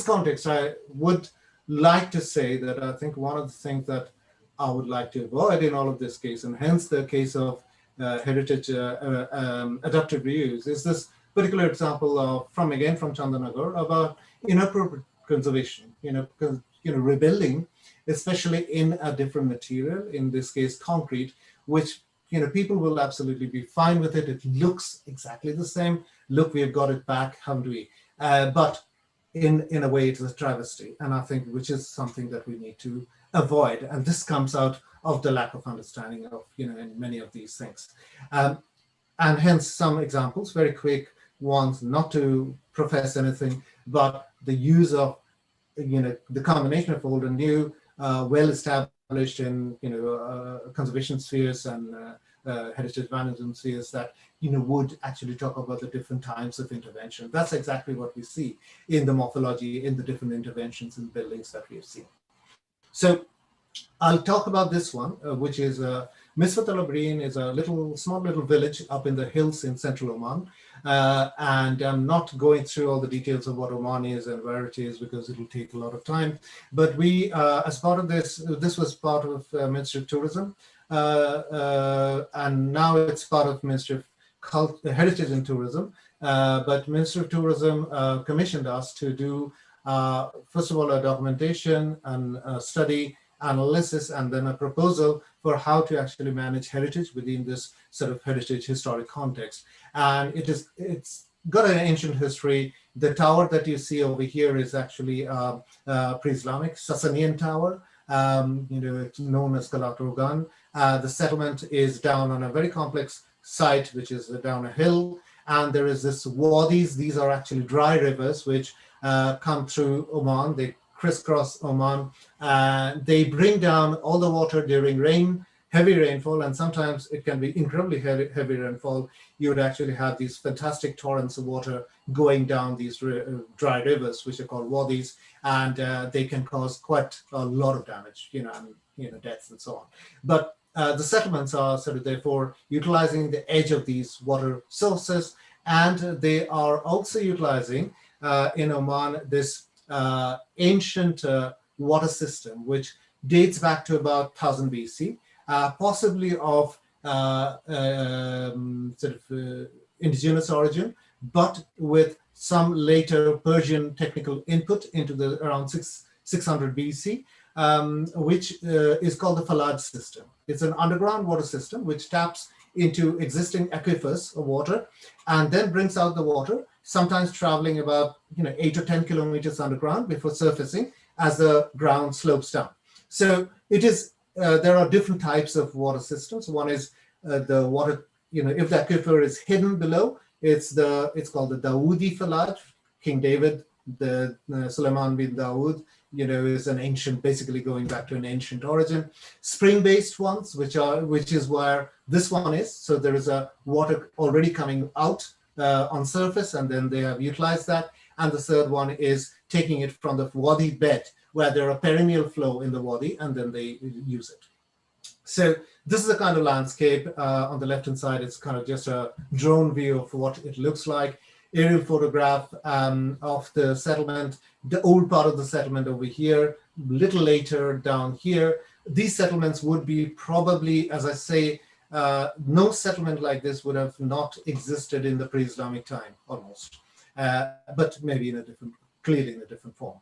context, I would like to say that I think one of the things that I would like to avoid in all of this case, and hence the case of heritage adaptive reuse, is this particular example of from Chandanagar about inappropriate conservation, rebuilding, especially in a different material, in this case concrete, which people will absolutely be fine with it. It looks exactly the same. Look, we have got it back. How do we? But in a way, it's a travesty, and I think which is something that we need to avoid. And this comes out of the lack of understanding of in many of these things, and hence some examples, very quick ones, not to profess anything, but the use of the combination of old and new, well established in conservation spheres and heritage management spheres that would actually talk about the different types of intervention. That's exactly what we see in the morphology, in the different interventions in buildings that we have seen. So I'll talk about this one, which is Misfat Al Abreen is a small little village up in the hills in central Oman. And I'm not going through all the details of what Oman is and where it is because it'll take a lot of time. But we, as part of this was part of Ministry of Tourism, and now it's part of Ministry of Heritage and Tourism. But Ministry of Tourism commissioned us to do, first of all, a documentation and a study analysis, and then a proposal for how to actually manage heritage within this sort of heritage historic context. And it's got an ancient history. The tower that you see over here is actually pre-Islamic Sasanian tower. It's known as Kalat Organ. The settlement is down on a very complex site, which is down a hill. And there is this wadis. These are actually dry rivers which come through Oman. They crisscross Oman. They bring down all the water during heavy rainfall, and sometimes it can be incredibly heavy rainfall. You would actually have these fantastic torrents of water going down these dry rivers, which are called wadis, and they can cause quite a lot of damage, and deaths and so on. But the settlements are sort of therefore utilizing the edge of these water sources, and they are also utilizing in Oman this ancient water system, which dates back to about 1000 BC, possibly of indigenous origin, but with some later Persian technical input into the around 600 BC, which is called the Falaj system. It's an underground water system which taps into existing aquifers of water and then brings out the water, sometimes traveling about 8 or 10 kilometers underground before surfacing as the ground slopes down. So it is there are different types of water systems. One is the water, if the aquifer is hidden below, it's called the Dawoodi Falaj. King David, the Sulaiman bin Dawood, is an ancient, basically going back to an ancient origin. Spring-based ones, which is where this one is. So there is a water already coming out on surface, and then they have utilized that. And the third one is taking it from the wadi bed, where there are perennial flow in the wadi, and then they use it. So this is the kind of landscape. On the left-hand side, it's kind of just a drone view of what it looks like. Aerial photograph of the settlement, the old part of the settlement over here, little later down here. These settlements would be probably, as I say, no settlement like this would have not existed in the pre-Islamic time, almost, but maybe clearly in a different form.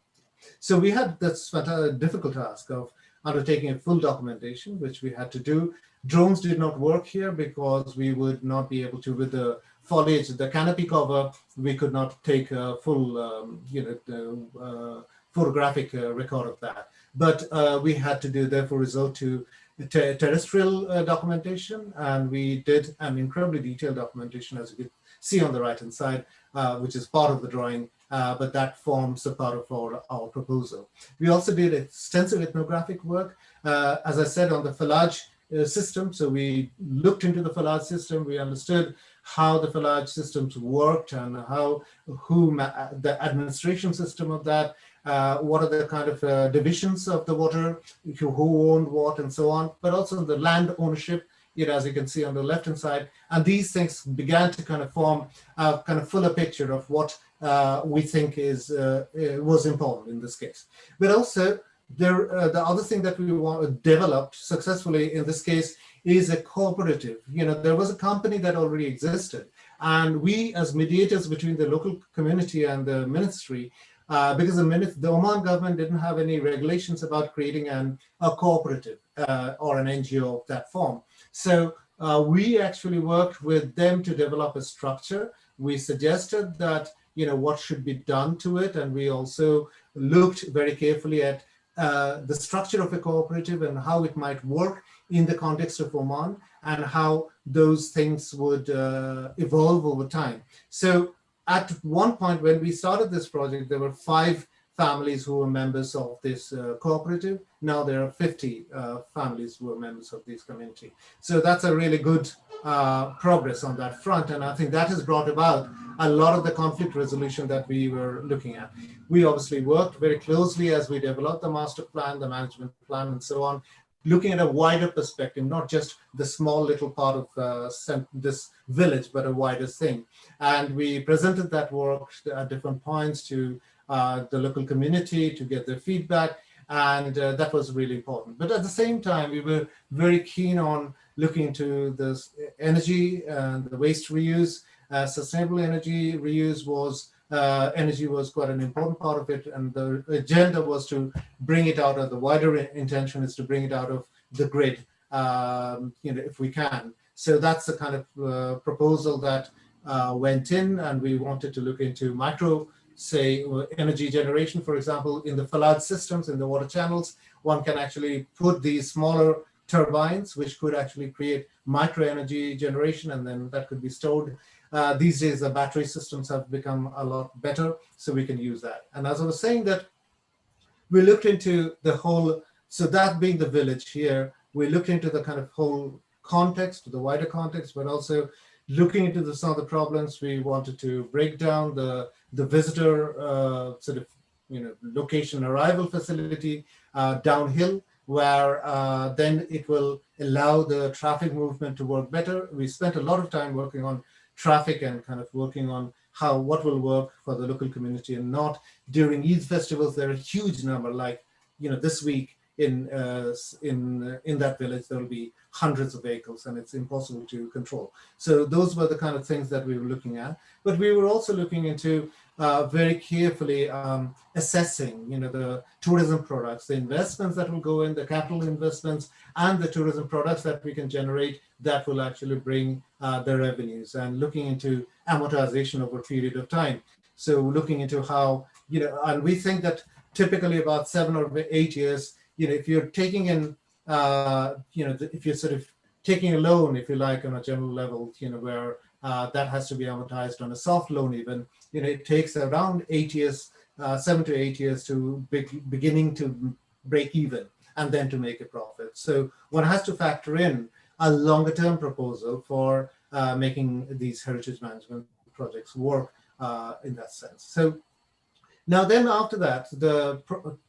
So we had this difficult task of undertaking a full documentation, which we had to do. Drones did not work here because we would not be able to, with the foliage, the canopy cover, we could not take a full, photographic record of that. But we had to do, therefore, resort to terrestrial documentation, and we did an incredibly detailed documentation, as you can see on the right-hand side, which is part of the drawing, but that forms a part of our proposal. We also did extensive ethnographic work, as I said, on the foliage system. So we looked into the foliage system, we understood how the foliage systems worked and the administration system of that, what are the kind of divisions of the water, who owned what and so on, but also the land ownership, as you can see on the left-hand side. And these things began to kind of form a kind of fuller picture of what we think was important in this case. But also, the other thing that we developed successfully in this case is a cooperative. There was a company that already existed, and we, as mediators between the local community and the ministry, because the Oman government didn't have any regulations about creating a cooperative or an NGO of that form. So we actually worked with them to develop a structure. We suggested that, what should be done to it, and we also looked very carefully at the structure of a cooperative and how it might work in the context of Oman, and how those things would evolve over time. So at one point when we started this project, there were 5 families who were members of this cooperative. Now there are 50 families who are members of this community. So that's a really good progress on that front. And I think that has brought about a lot of the conflict resolution that we were looking at. We obviously worked very closely as we developed the master plan, the management plan, and so on, looking at a wider perspective, not just the small little part of this village, but a wider thing. And we presented that work at different points to the local community to get their feedback, and that was really important. But at the same time, we were very keen on looking into this energy and the waste reuse. Sustainable energy reuse was quite an important part of it, and the agenda was to bring it out of the wider intention is to bring it out of the grid, if we can. So that's the kind of proposal that went in, and we wanted to look into micro, say, energy generation, for example, in the foliage systems, in the water channels. One can actually put these smaller turbines, which could actually create micro energy generation, and then that could be stored. These days, the battery systems have become a lot better, so we can use that. And as I was saying, that we looked into the whole, so that being the village here, we looked into the kind of whole context, the wider context, but also looking into some of the problems. We wanted to break down the visitor location arrival facility downhill, where then it will allow the traffic movement to work better. We spent a lot of time working on traffic and kind of working on what will work for the local community and not. During Eid festivals, there are a huge number, like this week in that village there will be hundreds of vehicles, and it's impossible to control. So those were the kind of things that we were looking at. But we were also looking into very carefully assessing the tourism products, the investments that will go in, the capital investments, and the tourism products that we can generate that will actually bring the revenues, and looking into amortization over a period of time. So looking into how, and we think that typically about 7 or 8 years, if you're taking in, if you're sort of taking a loan, if you like, on a general level, where that has to be amortized on a soft loan even, it takes around 8 years, 7 to 8 years to beginning to break even and then to make a profit. So one has to factor in a longer term proposal for making these heritage management projects work in that sense. So now then after that, the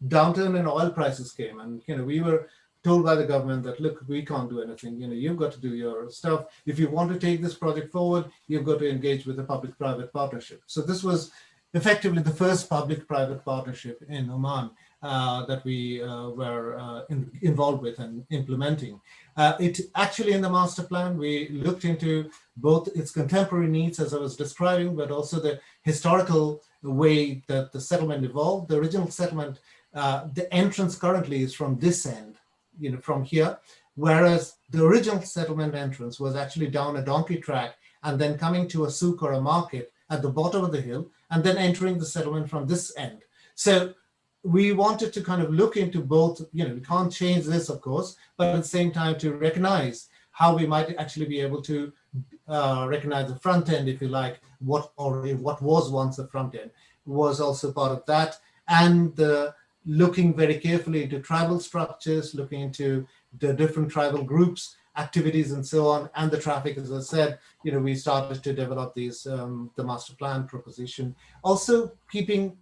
downturn in oil prices came, and we were told by the government that, look, we can't do anything. You've got to do your stuff. If you want to take this project forward, you've got to engage with a public-private partnership. So this was effectively the first public-private partnership in Oman. that we were involved with and implementing. It actually, in the master plan, we looked into both its contemporary needs, as I was describing, but also the historical way that the settlement evolved. The original settlement, the entrance currently is from this end, from here, whereas the original settlement entrance was actually down a donkey track and then coming to a souk or a market at the bottom of the hill, and then entering the settlement from this end. So we wanted to kind of look into both, we can't change this, of course, but at the same time to recognize how we might actually be able to recognize the front end, if you like, what was once the front end was also part of that. And looking very carefully into tribal structures, looking into the different tribal groups, activities and so on, and the traffic, as I said, we started to develop these, the master plan proposition. Also keeping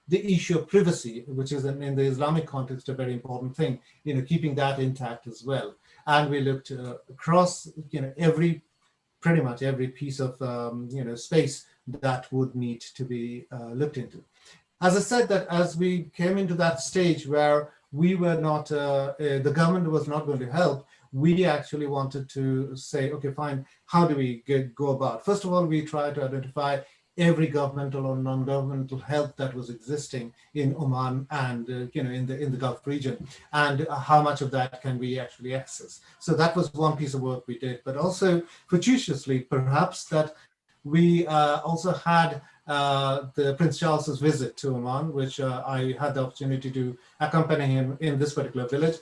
the issue of privacy, which is in the Islamic context, a very important thing, keeping that intact as well. And we looked across, pretty much every piece of, space that would need to be looked into. As I said, that as we came into that stage where we were not, the government was not going to help, we actually wanted to say, okay, fine, how do we go about? First of all, we tried to identify every governmental or non-governmental help that was existing in Oman and in the Gulf region, and how much of that can we actually access. So that was one piece of work we did, but also fortuitously, perhaps, that we also had the Prince Charles's visit to Oman, which I had the opportunity to accompany him in this particular village.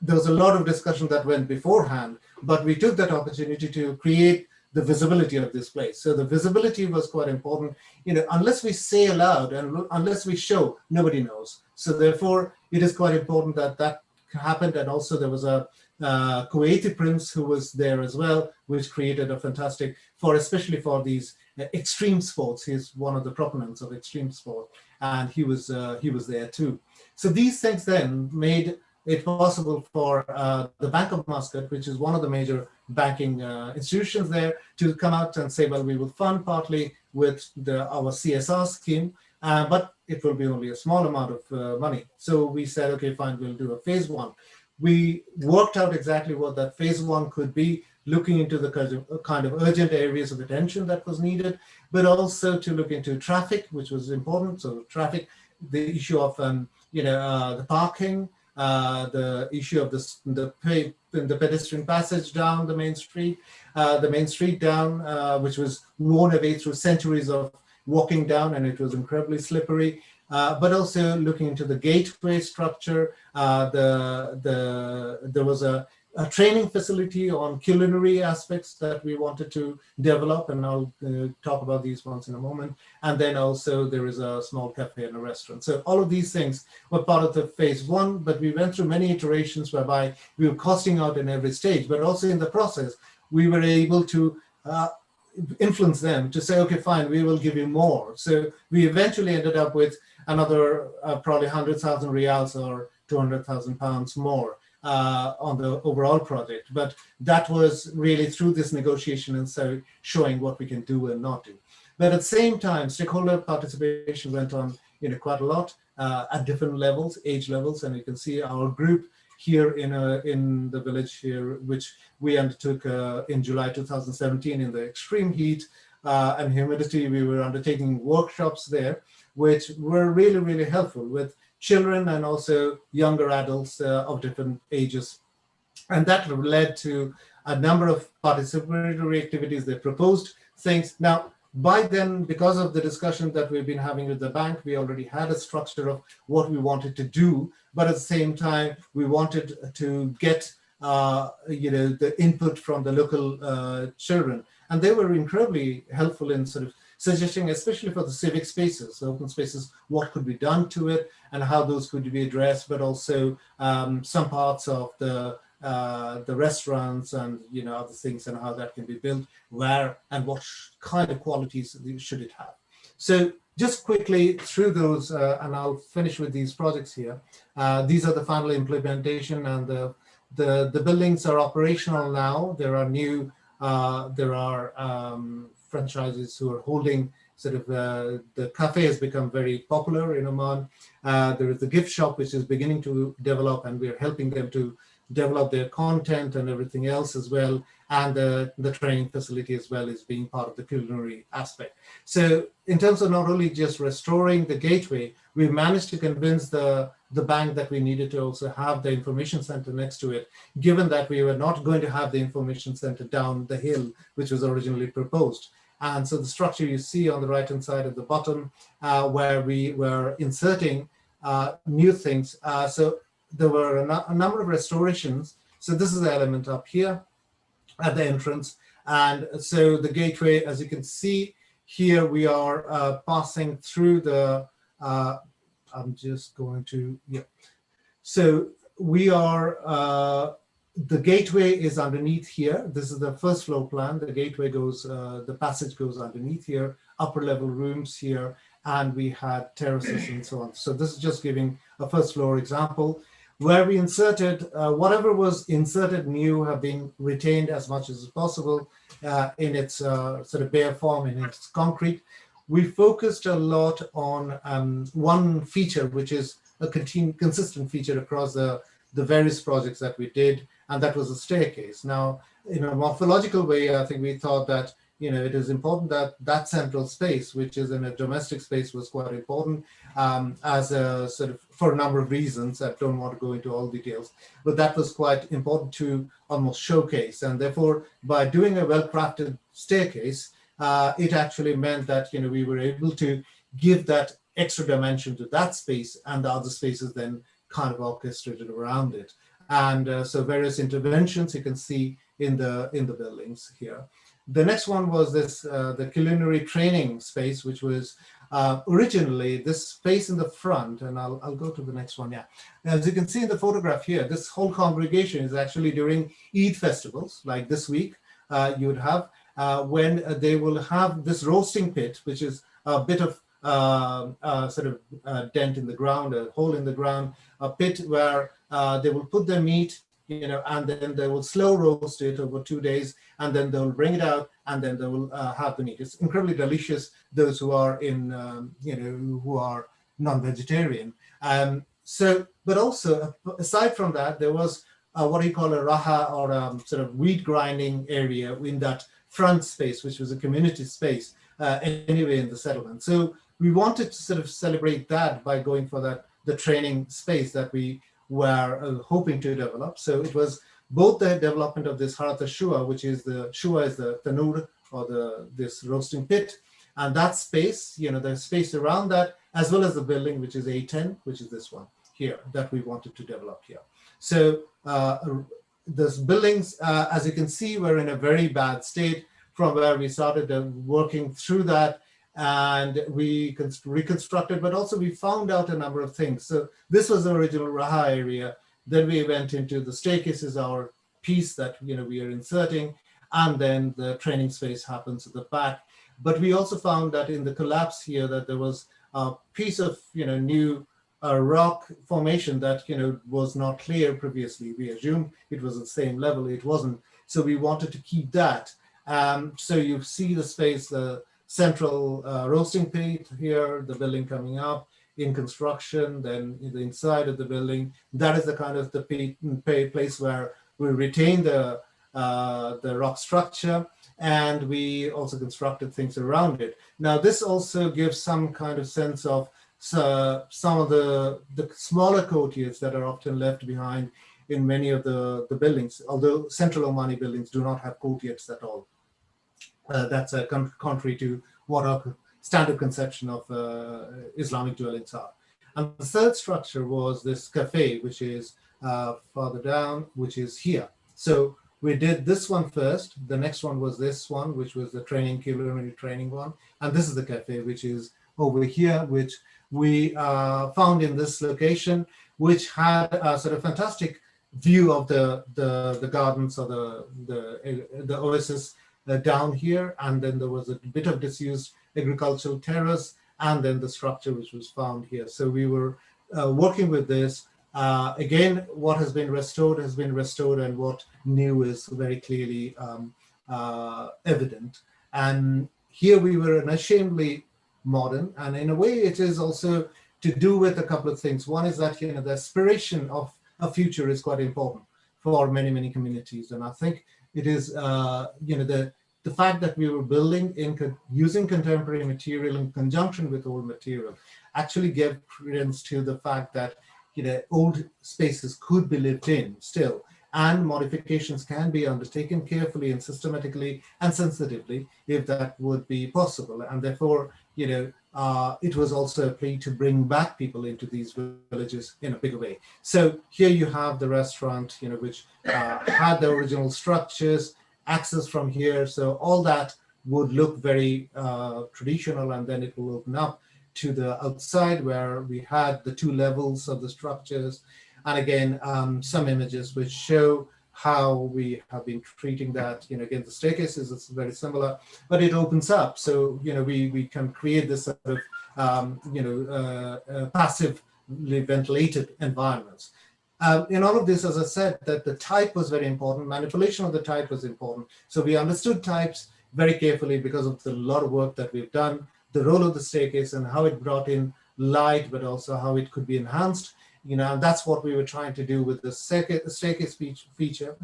There was a lot of discussion that went beforehand, but we took that opportunity to create the visibility of this place. So the visibility was quite important. Unless we say aloud and unless we show, nobody knows. So therefore, it is quite important that happened. And also there was a Kuwaiti prince who was there as well, which created a fantastic, especially for these extreme sports. He's one of the proponents of extreme sport, and he was there too. So these things then made it possible for the Bank of Muscat, which is one of the major banking institutions there, to come out and say, well, we will fund partly with our CSR scheme, but it will be only a small amount of money. So we said, okay, fine, we'll do a phase one. We worked out exactly what that phase one could be, looking into the kind of urgent areas of attention that was needed, but also to look into traffic, which was important. So traffic, the issue of the parking, the issue of the pedestrian passage down the main street down, which was worn away through centuries of walking down, and it was incredibly slippery. But also looking into the gateway structure, there was a training facility on culinary aspects that we wanted to develop, and I'll talk about these ones in a moment. And then also there is a small cafe and a restaurant. So all of these things were part of the phase one, but we went through many iterations whereby we were costing out in every stage, but also in the process, we were able to influence them to say, okay, fine, we will give you more. So we eventually ended up with another probably 100,000 riyals or 200,000 pounds more on the overall project. But that was really through this negotiation and so showing what we can do and not do. But at the same time, stakeholder participation went on quite a lot at different levels, age levels, and you can see our group here in the village here, which we undertook in July 2017 in the extreme heat and humidity. We were undertaking workshops there, which were really, really helpful with children and also younger adults of different ages. And that led to a number of participatory activities. They proposed things. Now, by then, because of the discussion that we've been having with the bank, we already had a structure of what we wanted to do. But at the same time, we wanted to get the input from the local children. And they were incredibly helpful in sort of suggesting, especially for the civic spaces, the open spaces, what could be done to it and how those could be addressed, but also some parts of the restaurants and other things and how that can be built, where and what kind of qualities should it have. So just quickly through those, and I'll finish with these projects here. These are the final implementation, and the buildings are operational now. There are new, franchises who are holding sort of the cafe has become very popular in Oman. There is the gift shop, which is beginning to develop, and we're helping them to develop their content and everything else as well. And the training facility as well is being part of the culinary aspect. So in terms of not only just restoring the gateway, we managed to convince the bank that we needed to also have the information center next to it, given that we were not going to have the information center down the hill, which was originally proposed. And so the structure you see on the right-hand side at the bottom, where we were inserting new things. So there were a number of restorations. So this is the element up here at the entrance. And so the gateway, as you can see here, we are passing through the, I'm just going to, yeah. So we are, the gateway is underneath here. This is the first floor plan. The gateway goes, the passage goes underneath here, upper level rooms here, and we had terraces and so on. So this is just giving a first floor example. Where we inserted, whatever was inserted new have been retained as much as possible in its sort of bare form, in its concrete. We focused a lot on one feature, which is a consistent feature across the various projects that we did, and that was a staircase. Now, in a morphological way, I think we thought that, you know, it is important that that central space, which is in a domestic space, was quite important as a sort of, for a number of reasons. I don't want to go into all details, but that was quite important to almost showcase. And therefore, by doing a well-crafted staircase, it actually meant that, you know, we were able to give that extra dimension to that space, and the other spaces then kind of orchestrated around it. And so various interventions you can see in the buildings here. The next one was this, the culinary training space, which was originally this space in the front, and I'll go to the next one, yeah. As you can see in the photograph here, this whole congregation is actually during Eid festivals, like this week, you would have, when they will have this roasting pit, which is a bit of sort of dent in the ground, a hole in the ground, a pit where they will put their meat, you know, and then they will slow roast it over 2 days, and then they'll bring it out, and then they will have the meat. It's incredibly delicious, those who are in, you know, who are non-vegetarian. So, but also, aside from that, there was what you call a raha, or sort of wheat grinding area in that front space, which was a community space anyway in the settlement. So we wanted to sort of celebrate that by going for that, the training space that we were hoping to develop. So it was both the development of this Harata Shua, which is the Shua is the tanur, or this roasting pit, and that space, you know, the space around that, as well as the building, which is A10, which is this one here, that we wanted to develop here. So those buildings, as you can see, were in a very bad state from where we started working through that, and we reconstructed, but also we found out a number of things. So this was the original Raha area. Then we went into the staircases, our piece that, you know, we are inserting, and then the training space happens at the back. But we also found that in the collapse here, that there was a piece of, you know, new rock formation that, you know, was not clear previously. We assumed it was at the same level. It wasn't. So we wanted to keep that. So you see the space, the central roasting pit here, the building coming up in construction, then the inside of the building. That is the kind of the place where we retain the rock structure, and we also constructed things around it. Now, this also gives some kind of sense of some of the smaller courtyards that are often left behind in many of the buildings, although central Omani buildings do not have courtyards at all. That's contrary to what our standard conception of Islamic dwellings are. And the third structure was this cafe, which is farther down, which is here. So we did this one first. The next one was this one, which was the culinary training one. And this is the cafe, which is over here, which we found in this location, which had a sort of fantastic view of the gardens, or the oasis down here. And then there was a bit of disused agricultural terrace, and then the structure which was found here. So we were working with this. Again, what has been restored, and what new is very clearly evident. And here we were unashamedly modern. And in a way, it is also to do with a couple of things. One is that, the aspiration of a future is quite important for many, many communities. And I think it is, the fact that we were building using contemporary material in conjunction with old material actually gave credence to the fact that, old spaces could be lived in still, and modifications can be undertaken carefully and systematically and sensitively if that would be possible. And therefore, it was also a plea to bring back people into these villages in a bigger way. So here you have the restaurant, which had the original structures, access from here. So all that would look very traditional, and then it will open up to the outside where we had the two levels of the structures. And again, some images which show how we have been treating that. Again, the staircases is very similar, but it opens up. So, we can create this sort of, passively ventilated environments. In all of this, as I said, that the type was very important. Manipulation of the type was important. So we understood types very carefully because of the lot of work that we've done, the role of the staircase and how it brought in light, but also how it could be enhanced. And that's what we were trying to do with the staircase feature.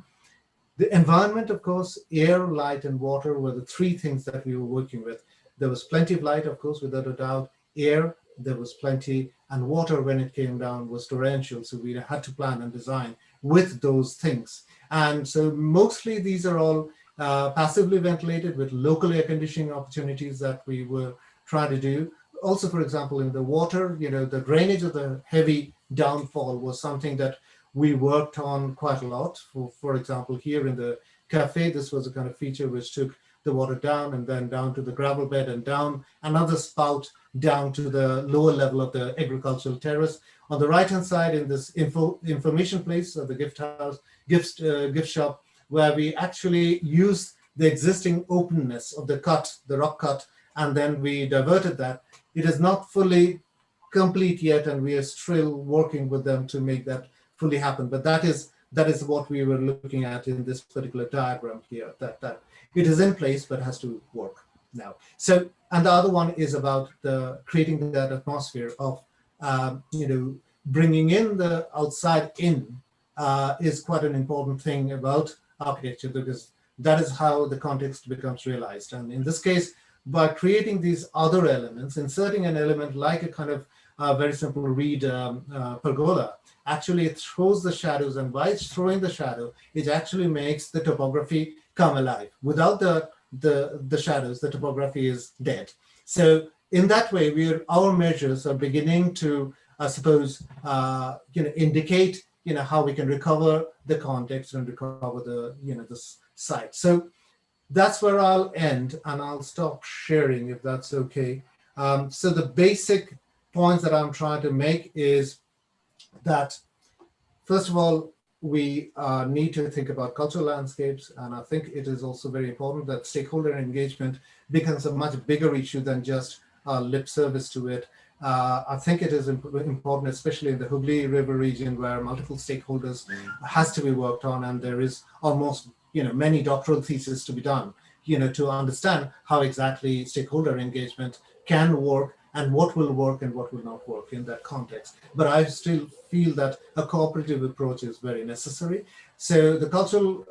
The environment, of course, air, light, and water were the three things that we were working with. There was plenty of light, of course, without a doubt. Air, there was plenty, and water, when it came down, was torrential. So we had to plan and design with those things. And so mostly these are all passively ventilated with local air conditioning opportunities that we were trying to do. Also, for example, in the water, the drainage of the heavy downfall was something that we worked on quite a lot. For example, here in the cafe, this was a kind of feature which took the water down and then down to the gravel bed and down another spout down to the lower level of the agricultural terrace. On the right-hand side, in this information place of the gift house, gift shop, where we actually used the existing openness of the rock cut, and then we diverted that. It is not fully complete yet, and we are still working with them to make that fully happen. But that is what we were looking at in this particular diagram here, that it is in place but has to work now. So, and the other one is about creating that atmosphere of bringing in the outside in is quite an important thing about architecture, because that is how the context becomes realized. And in this case, by creating these other elements, inserting an element like a kind of very simple reed pergola, actually it throws the shadows, and by throwing the shadow, it actually makes the topography come alive. Without the shadows, the topography is dead. So in that way, our measures are beginning to, I suppose, indicate, how we can recover the context and recover the site. So that's where I'll end, and I'll stop sharing if that's okay. So the basic points that I'm trying to make is that, first of all, we need to think about cultural landscapes, and I think it is also very important that stakeholder engagement becomes a much bigger issue than just lip service to it. I think it is important, especially in the Hooghly River region, where multiple stakeholders has to be worked on, and there is almost many doctoral theses to be done, to understand how exactly stakeholder engagement can work and what will work and what will not work in that context. But I still feel that a cooperative approach is very necessary. So the cultural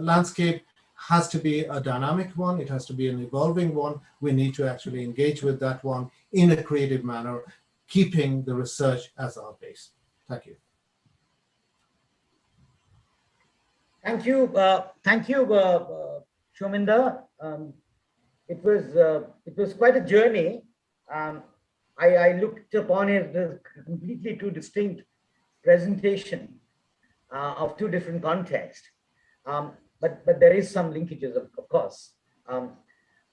landscape has to be a dynamic one. It has to be an evolving one. We need to actually engage with that one in a creative manner, keeping the research as our base. Thank you. Thank you, Soumen. It was quite a journey. I looked upon it as completely two distinct presentation of two different contexts, but there is some linkages, of course.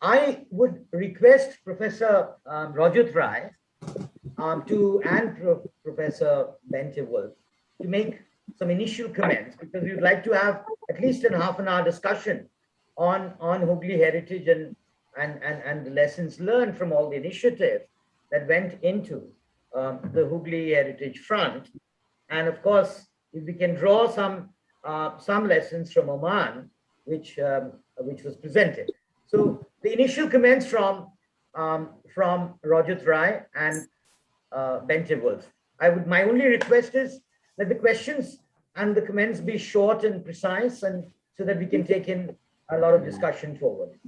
I would request Professor Rajat Rai and Professor Bandopadhyay to make some initial comments, because we would like to have at least a half an hour discussion on Hooghly heritage and the lessons learned from all the initiatives that went into the Hooghly Heritage Front. And of course, if we can draw some lessons from Oman, which was presented. So the initial comments from from Rajat Rai and Bente Wolf. My only request is that the questions and the comments be short and precise, and so that we can take in a lot of discussion forward.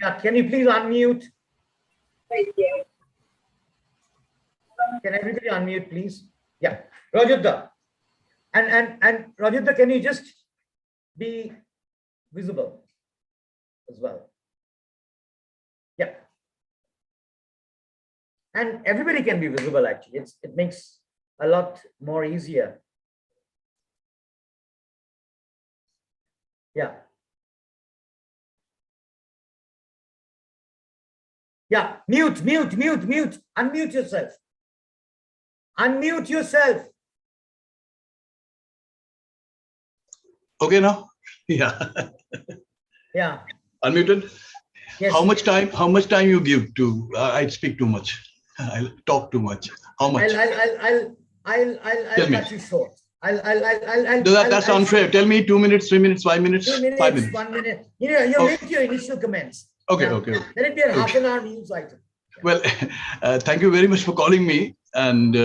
Yeah, can you please unmute? Can everybody unmute, please? Yeah, Rajatha. And Rajatha, can you just be visible as well? Yeah. And everybody can be visible, actually. It makes a lot more easier. Yeah. Yeah, mute. Unmute yourself. Unmute yourself. Okay now? Yeah. Yeah. Unmuted? Yes. How much time you give to, I speak too much. I talk too much. How much? I'll cut you short. That's unfair. Tell me 2 minutes, 3 minutes, 5 minutes, 2 minutes, 5 minutes. 1 minute. You make your initial comments. Okay, Yeah. okay. Let it be a half an hour news item. Well, thank you very much for calling me. And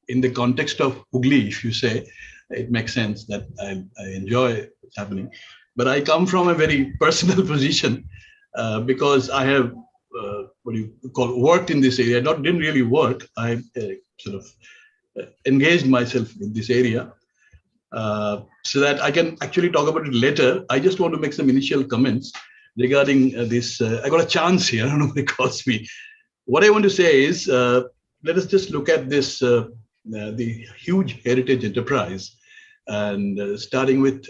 in the context of Hooghly, if you say, it makes sense that I enjoy what's happening. But I come from a very personal position because I have, what do you call, worked in this area. Didn't really work. I sort of engaged myself in this area so that I can actually talk about it later. I just want to make some initial comments regarding this. I got a chance here. I don't know what it calls me. What I want to say is, let us just look at this, the huge heritage enterprise, and starting with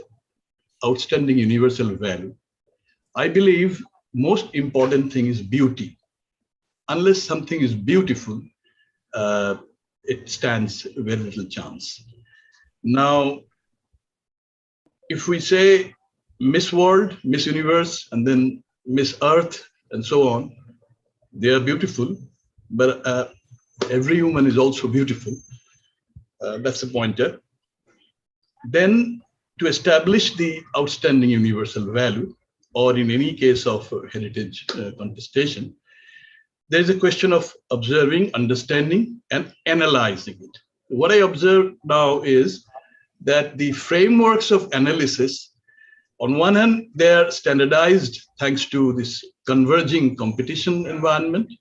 outstanding universal value. I believe most important thing is beauty. Unless something is beautiful, it stands very little chance. Now, if we say Miss World, Miss Universe, and then Miss Earth, and so on, they are beautiful, but every human is also beautiful. That's the pointer. Then, to establish the outstanding universal value, or in any case of heritage contestation, there is a question of observing, understanding, and analyzing it. What I observe now is that the frameworks of analysis, on one hand, they are standardized thanks to this converging competition environment.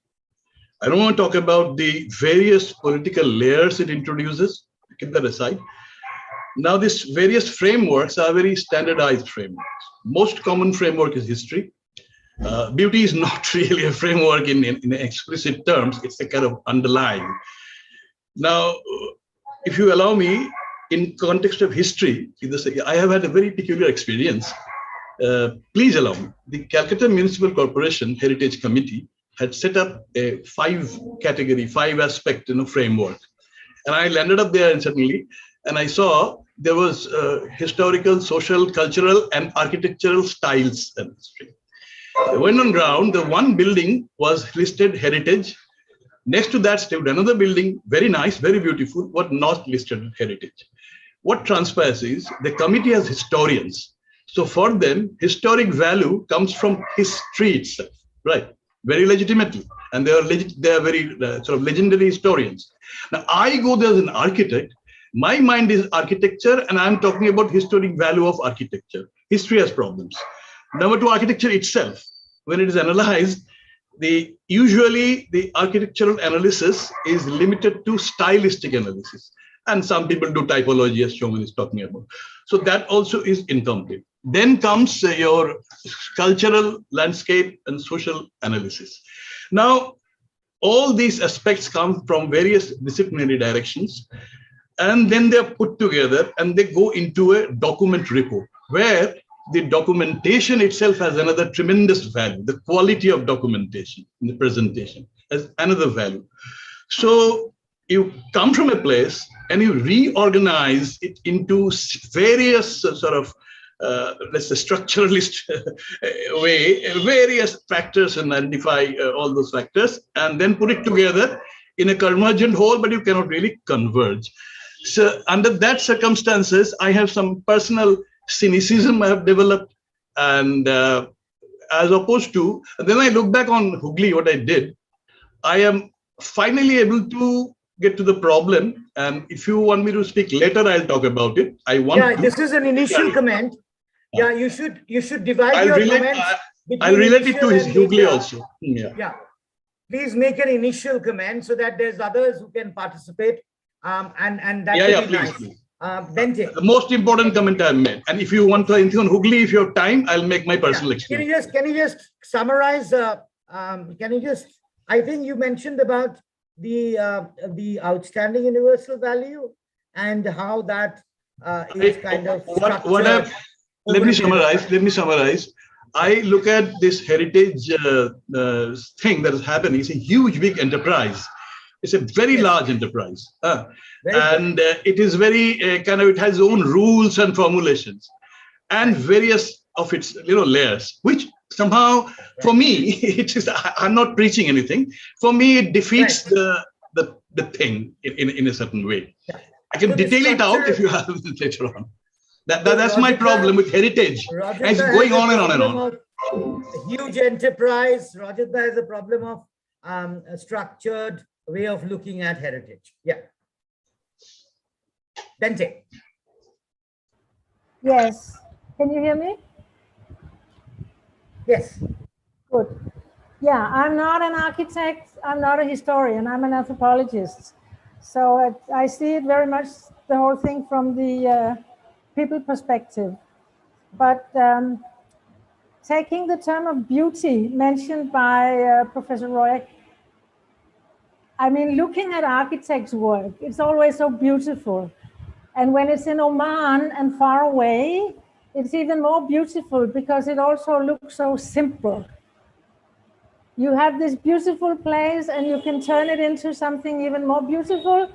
I don't want to talk about the various political layers it introduces, keep that aside. Now, these various frameworks are very standardized frameworks. Most common framework is history. Beauty is not really a framework in explicit terms. It's a kind of underlying. Now, if you allow me, in context of history, I have had a very peculiar experience. Please allow me. The Calcutta Municipal Corporation Heritage Committee had set up a 5-category, 5-aspect framework. And I landed up there, and suddenly, and I saw there was historical, social, cultural, and architectural styles and history. I went on ground. The one building was listed heritage. Next to that stood another building, very nice, very beautiful, but not listed heritage. What transpires is the committee has historians. So for them, historic value comes from history itself, right? Very legitimately. And they are very sort of legendary historians. Now, I go there as an architect. My mind is architecture, and I'm talking about historic value of architecture. History has problems. Number two, architecture itself. When it is analyzed, usually the architectural analysis is limited to stylistic analysis. And some people do typology, as Soumen is talking about. So that also is incomplete. Then comes your cultural, landscape, and social analysis. Now, all these aspects come from various disciplinary directions, and then they're put together and they go into a document report where the documentation itself has another tremendous value. The quality of documentation in the presentation has another value. So you come from a place and you reorganize it into various sort of, let's say, structuralist way, various factors, and identify all those factors, and then put it together in a convergent whole, but you cannot really converge. So under that circumstances, I have some personal cynicism I have developed And as opposed to, then I look back on Hooghly, what I did, I am finally able to get to the problem. And if you want me to speak later, I'll talk about it. I want Yeah, to. this is an initial comment. Yeah, you should divide I'll your relate. comments I'll between relate it to initial his and Hooghly later. also. Yeah. Yeah, please make an initial comment so that there's others who can participate. And that would be Please, nice. please. Bente. The most important comment I've made. And if you want to anything on Hooghly, if you have time, I'll make my personal experience. Can you just summarize? I think you mentioned about the outstanding universal value and how that is kind of structured. Let me summarize. I look at this heritage thing that is happening. It's a huge, big enterprise. It's a very large enterprise. And it is very it has its own rules and formulations and various of its layers, which somehow for me, it is, I'm not preaching anything. For me, it defeats the thing in a certain way. I can detail it out if you have later on. That's my problem with heritage. It's going on and on and on. A huge enterprise. Rajatha has a problem of a structured way of looking at heritage. Yeah. Bente. Yes. Can you hear me? Yes. Good. Yeah, I'm not an architect. I'm not a historian. I'm an anthropologist. So I see it very much, the whole thing from the people perspective. But taking the term of beauty mentioned by Professor Roy, I mean, looking at architects' work, it's always so beautiful. And when it's in Oman and far away, it's even more beautiful because it also looks so simple. You have this beautiful place and you can turn it into something even more beautiful.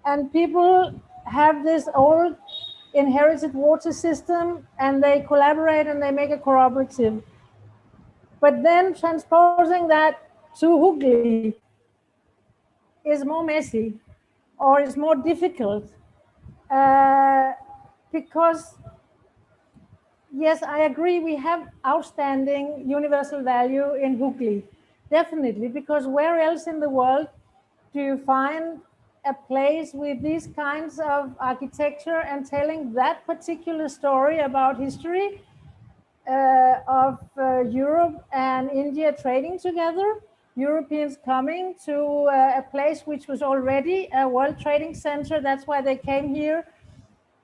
And people have this old inherited water system and they collaborate and they make a cooperative. But then transposing that to Hooghly is more messy or is more difficult because yes, I agree. We have outstanding universal value in Hooghly, definitely, because where else in the world do you find a place with these kinds of architecture and telling that particular story about history of Europe and India trading together, Europeans coming to a place which was already a world trading center. That's why they came here.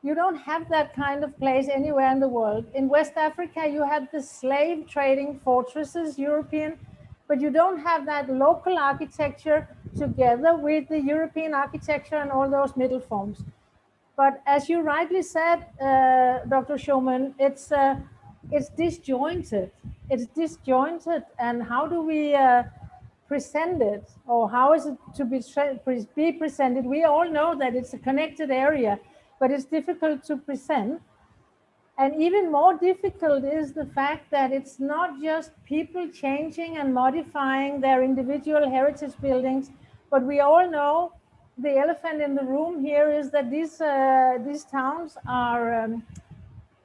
You don't have that kind of place anywhere in the world. In West Africa, you had the slave trading fortresses, European, but you don't have that local architecture together with the European architecture and all those middle forms. But as you rightly said, Dr. Soumen, it's disjointed. It's disjointed, and how do we present it, or how is it to be presented? We all know that it's a connected area, but it's difficult to present. And even more difficult is the fact that it's not just people changing and modifying their individual heritage buildings, but we all know the elephant in the room here is that these towns are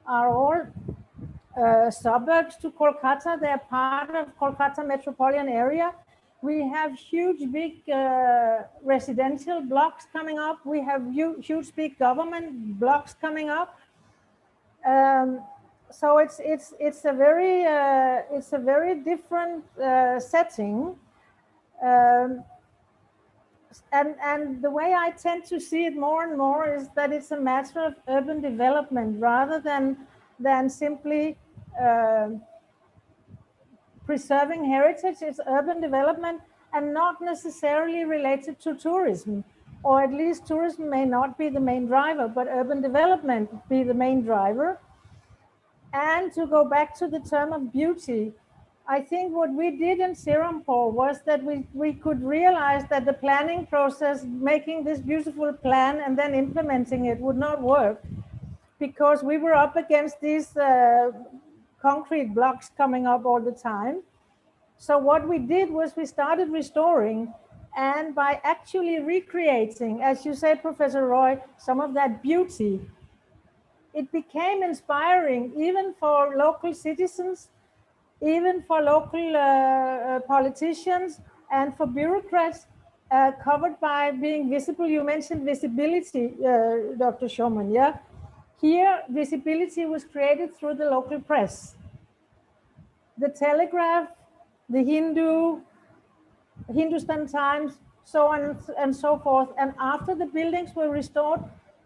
all suburbs to Kolkata. They're part of Kolkata metropolitan area. We have huge, big residential blocks coming up. We have huge, big government blocks coming up. So it's a very different setting. And the way I tend to see it more and more is that it's a matter of urban development rather than simply preserving heritage. It's urban development and not necessarily related to tourism, or at least tourism may not be the main driver, but urban development be the main driver. And to go back to the term of beauty, I think what we did in Serampore was that we could realize that the planning process, making this beautiful plan and then implementing it would not work because we were up against these concrete blocks coming up all the time. So what we did was we started restoring, and by actually recreating, as you said, Professor Roy, some of that beauty it became inspiring even for local citizens, even for local politicians and for bureaucrats, covered by being visible. You mentioned visibility, Dr. Soumen, yeah? Here, visibility was created through the local press. The Telegraph, the Hindustan Times, so on and so forth. And after the buildings were restored,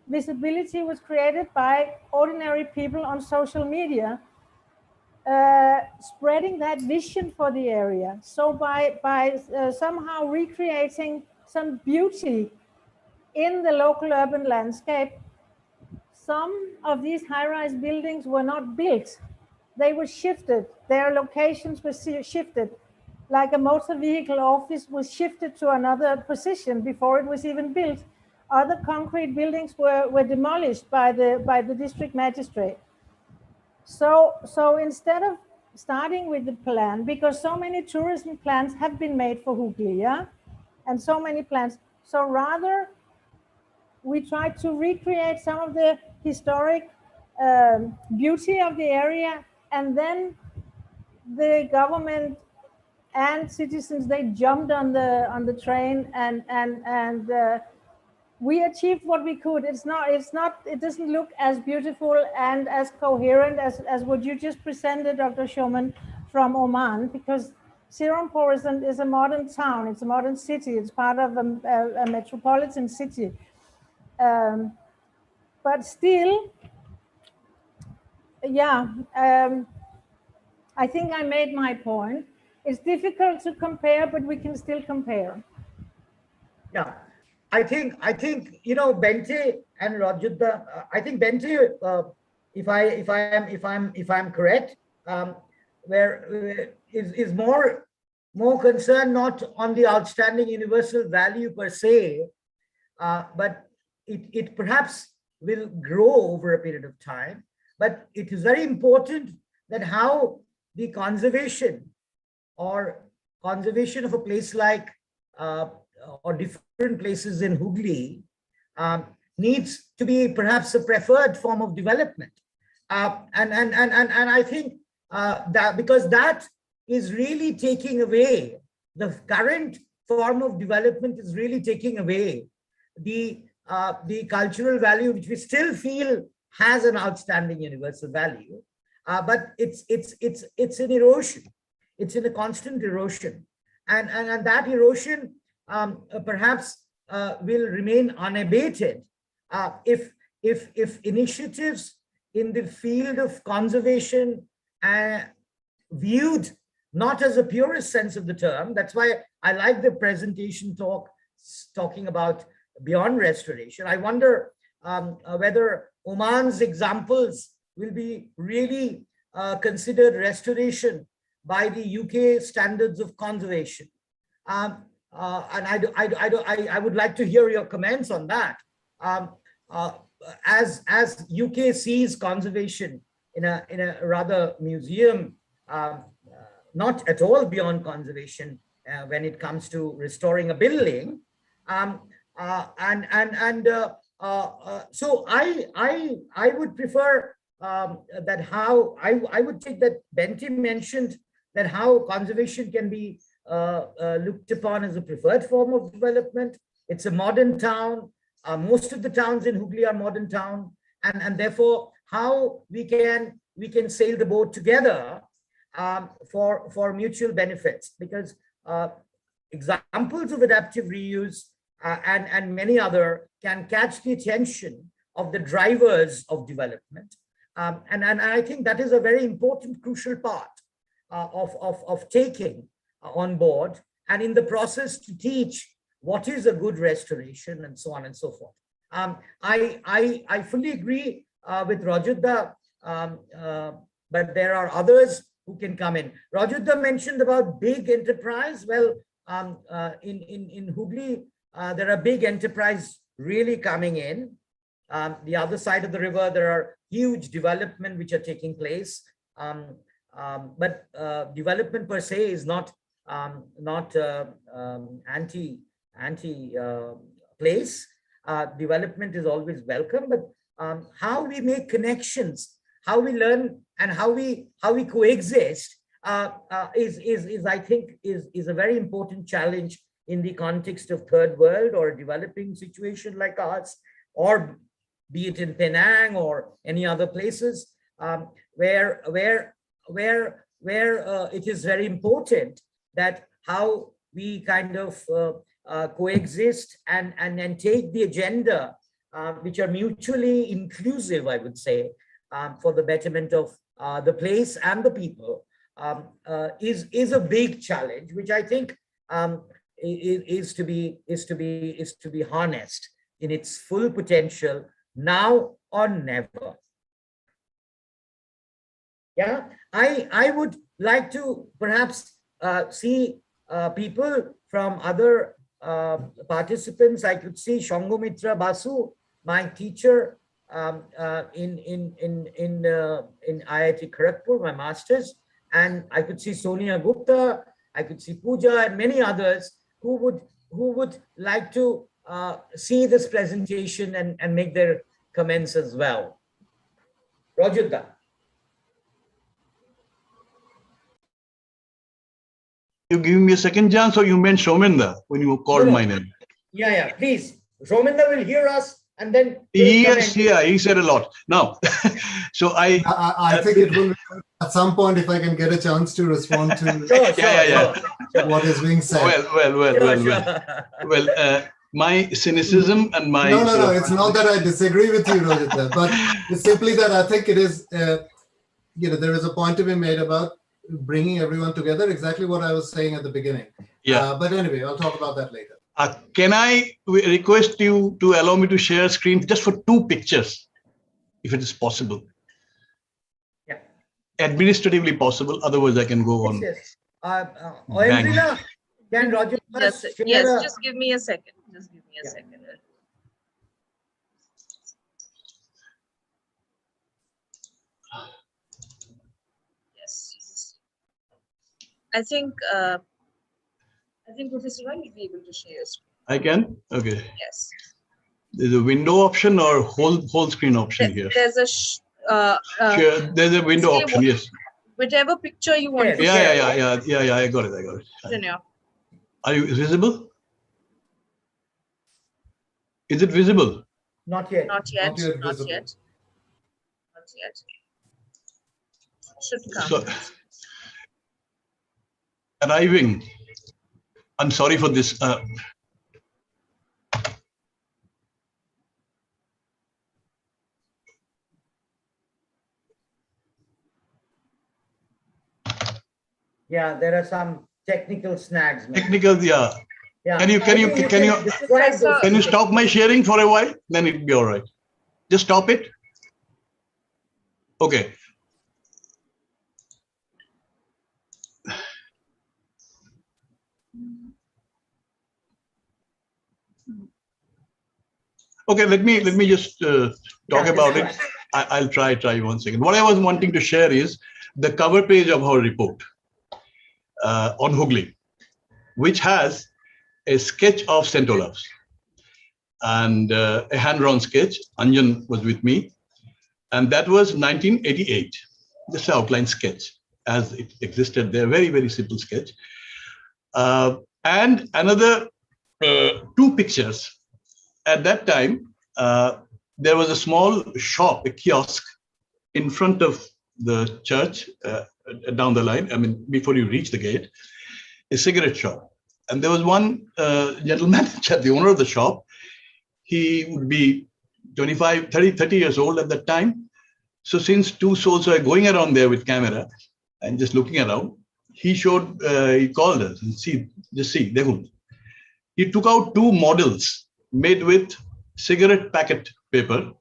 visibility was created by ordinary people on social media, spreading that vision for the area. So by somehow recreating some beauty in the local urban landscape, some of these high-rise buildings were not built. They were shifted. Their locations were shifted. Like a motor vehicle office was shifted to another position before it was even built. Other concrete buildings were demolished by the district magistrate. So instead of starting with the plan, because so many tourism plans have been made for Hooghly, yeah? And so many plans. So rather, we try to recreate some of the historic beauty of the area, and then the government and citizens, they jumped on the train, and we achieved what we could. It doesn't look as beautiful and as coherent as what you just presented, Dr. Soumen, from Oman, because Serampore is a modern town. It's a modern city. It's part of a metropolitan city. But still, yeah, I think I made my point. It's difficult to compare, but we can still compare. Yeah, I think Bente and Rajudha. I think Bente, if I'm correct, where is more concerned not on the outstanding universal value per se, but it perhaps will grow over a period of time. But it is very important that how the conservation of a place like or different places in Hooghly needs to be perhaps a preferred form of development. And I think that because that is really taking away, the current form of development is really taking away the cultural value, which we still feel has an outstanding universal value, but it's an erosion. It's in a constant erosion, and that erosion perhaps will remain unabated if initiatives in the field of conservation viewed not as a purest sense of the term. That's why I like the presentation talking about beyond restoration. I wonder whether Oman's examples will be really considered restoration by the UK standards of conservation. And I would like to hear your comments on that. As UK sees conservation in a rather museum, not at all beyond conservation when it comes to restoring a building. So I would prefer that how I would take that Bente mentioned that how conservation can be looked upon as a preferred form of development. It's a modern town. Most of the towns in Hooghly are modern town, and therefore how we can sail the boat together for mutual benefits, because examples of adaptive reuse and many other can catch the attention of the drivers of development. And I think that is a very important, crucial part of taking on board, and in the process to teach what is a good restoration and so on and so forth. I fully agree with Rajudha, but there are others who can come in. Rajudha mentioned about big enterprise. Well, in Hooghly, there are big enterprise really coming in. The other side of the river, there are huge development which are taking place. But development per se is not anti place. Development is always welcome, but how we make connections, how we learn, and how we coexist is I think is a very important challenge in the context of third world or a developing situation like ours, or be it in Penang or any other places, where it is very important that how we kind of coexist and take the agenda, which are mutually inclusive, I would say, for the betterment of the place and the people, is a big challenge, which I think is to be harnessed in its full potential now or never. Yeah, I would like to perhaps see people from other participants. I could see Shangomitra Basu, my teacher in IIT Kharagpur, my master's, and I could see Sonia Gupta, I could see Pooja, and many others who would like to see this presentation and make their comments as well. Rajudha. You give me a second chance, or you meant Soumen when you called my name? Yeah, please. Soumen will hear us, and then yes, yeah, he said a lot. Now, so I think it will be at some point if I can get a chance to respond to sure. what is being said. Well. My cynicism and my no, it's not that I disagree with you, Rajita, but it's simply that I think it is, there is a point to be made about bringing everyone together, exactly what I was saying at the beginning. Yeah. But anyway, I'll talk about that later. Can I request you to allow me to share screen just for 2 pictures, if it is possible? Yeah. Administratively possible, otherwise I can go on. Yes. Can Roger yes, just give me a second. Just give me a second. Yes. I think Professor Roy will be able to share your screen. I can? Okay. Yes. There's a window option or whole screen option here. There's there's a window option, yes. Whichever picture you want to share. Yeah, I got it. Are you visible? Is it visible? Not yet. Not yet. Should come. So, arriving. I'm sorry for this. Yeah, there are some technical snags. Technical, yeah. Can you stop my sharing for a while? Then it'll be all right. Just stop it. Okay. Okay, let me just talk about it. I'll try 1 second. What I was wanting to share is the cover page of our report on Hooghly, which has a sketch of St. Olaf's and a hand-drawn sketch. Anjan was with me, and that was 1988. Just an outline sketch as it existed there, very, very simple sketch. And another 2 pictures. At that time, there was a small shop, a kiosk in front of the church down the line. I mean, before you reach the gate, a cigarette shop. And there was one gentleman, the owner of the shop. He would be 30 years old at that time. So since 2 souls were going around there with camera and just looking around, he called us and see, Dehul. He took out 2 models made with cigarette packet paper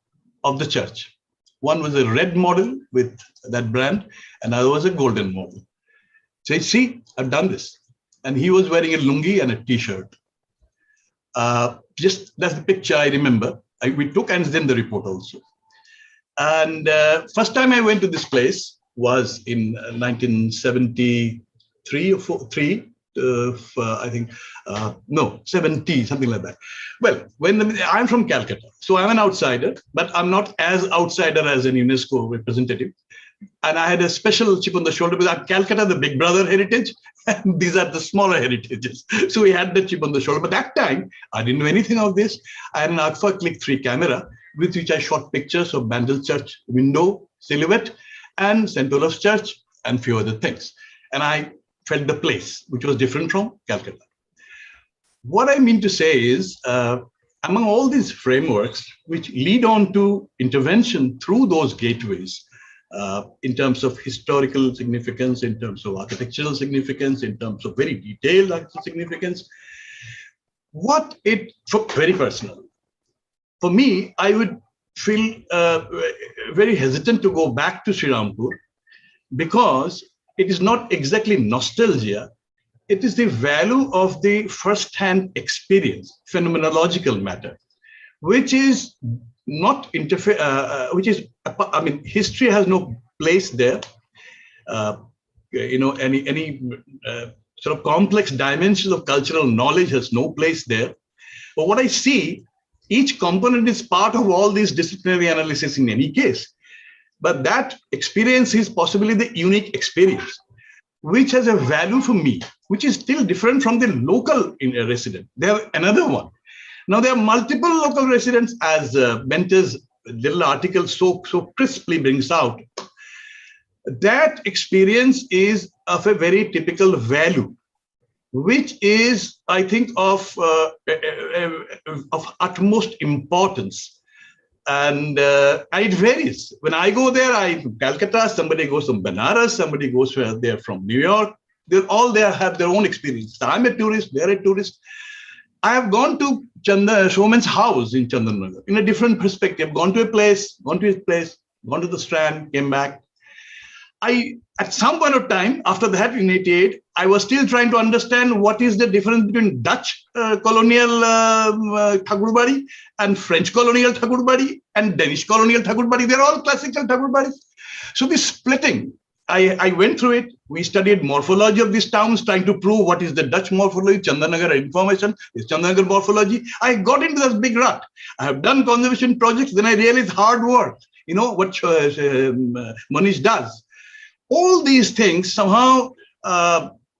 of the church. One was a red model with that brand, and another was a golden model. So see, I've done this. And he was wearing a lungi and a t-shirt. Just that's the picture I remember. We took, and then the report also. And first time I went to this place was in 1973 or 3. I think, no, 70, something like that. Well, I'm from Calcutta, so I'm an outsider, but I'm not as outsider as an UNESCO representative. And I had a special chip on the shoulder because I'm Calcutta, the big brother heritage, and these are the smaller heritages. So we had the chip on the shoulder. But that time, I didn't know anything of this. I had an Alpha Click 3 camera with which I shot pictures of Bandel Church window silhouette and St. Olaf's Church and few other things. And I felt the place, which was different from Calcutta. What I mean to say is, among all these frameworks, which lead on to intervention through those gateways, in terms of historical significance, in terms of architectural significance, in terms of very detailed architectural significance, very personal. For me, I would feel very hesitant to go back to Sri Rampur because it is not exactly nostalgia. It is the value of the first-hand experience, phenomenological matter, which is not history has no place there. Any sort of complex dimensions of cultural knowledge has no place there. But what I see, each component is part of all these disciplinary analysis in any case. But that experience is possibly the unique experience, which has a value for me, which is still different from the local resident. They have another one. Now, there are multiple local residents, as Benter's little article so crisply brings out. That experience is of a very typical value, which is, I think, of utmost importance. And it varies. When I go there, Calcutta, somebody goes from Banaras, somebody goes there from New York. They're all there, have their own experience. I'm a tourist, they're a tourist. I have gone to Soumen's house in Chandanagar in a different perspective. Gone to his place, gone to the Strand, came back. At some point of time, after that in 88, I was still trying to understand what is the difference between Dutch colonial Thakurbadi and French colonial Thakurbadi and Danish colonial Thakurbadi. They're all classical Thakurbadis. So this splitting, I went through it. We studied morphology of these towns, trying to prove what is the Dutch morphology, Chandanagar information, is Chandanagar morphology. I got into this big rut. I have done conservation projects, then I realized hard work, what Manish does. All these things somehow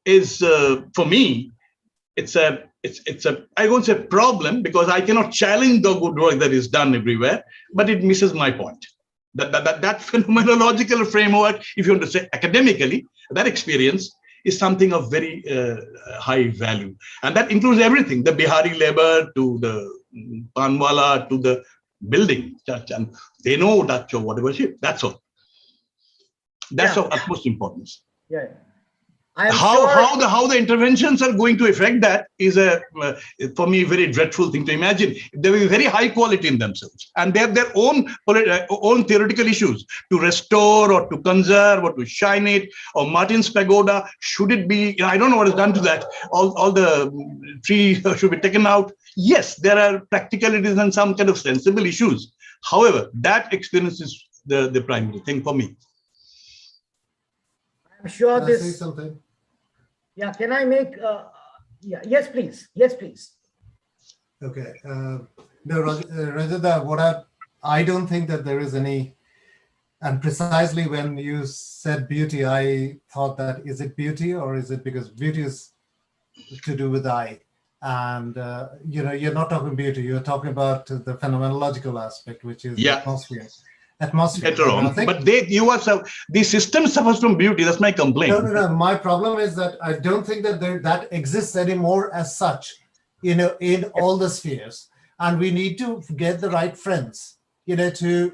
is, for me, it's a, I won't say problem because I cannot challenge the good work that is done everywhere, but it misses my point. That phenomenological framework, if you want to say academically, that experience is something of very high value. And that includes everything, the Bihari labor to the Panwala to the building church. And they know Dutch or whatever shit. That's all. That's of utmost importance. Yeah. How the interventions are going to affect that is for me, very dreadful thing to imagine. They will be very high quality in themselves, and they have their own theoretical issues to restore or to conserve or to shine it. Or Martin's Pagoda, should it be? I don't know what is done to that. All the trees should be taken out. Yes, there are practicalities and some kind of sensible issues. However, that experience is the primary thing for me. I'm sure Can I say something? Yeah, can I make, yes, please. Yes, please. Okay. No, Rajendra, I don't think that there is any, and precisely when you said beauty, I thought that, is it beauty or is it because beauty is to do with eye? And, you're not talking beauty, you're talking about the phenomenological aspect, which is atmosphere. Later on, but the system suffers from beauty. That's my complaint. No. My problem is that I don't think that that exists anymore as such, in all the spheres, and we need to get the right friends, to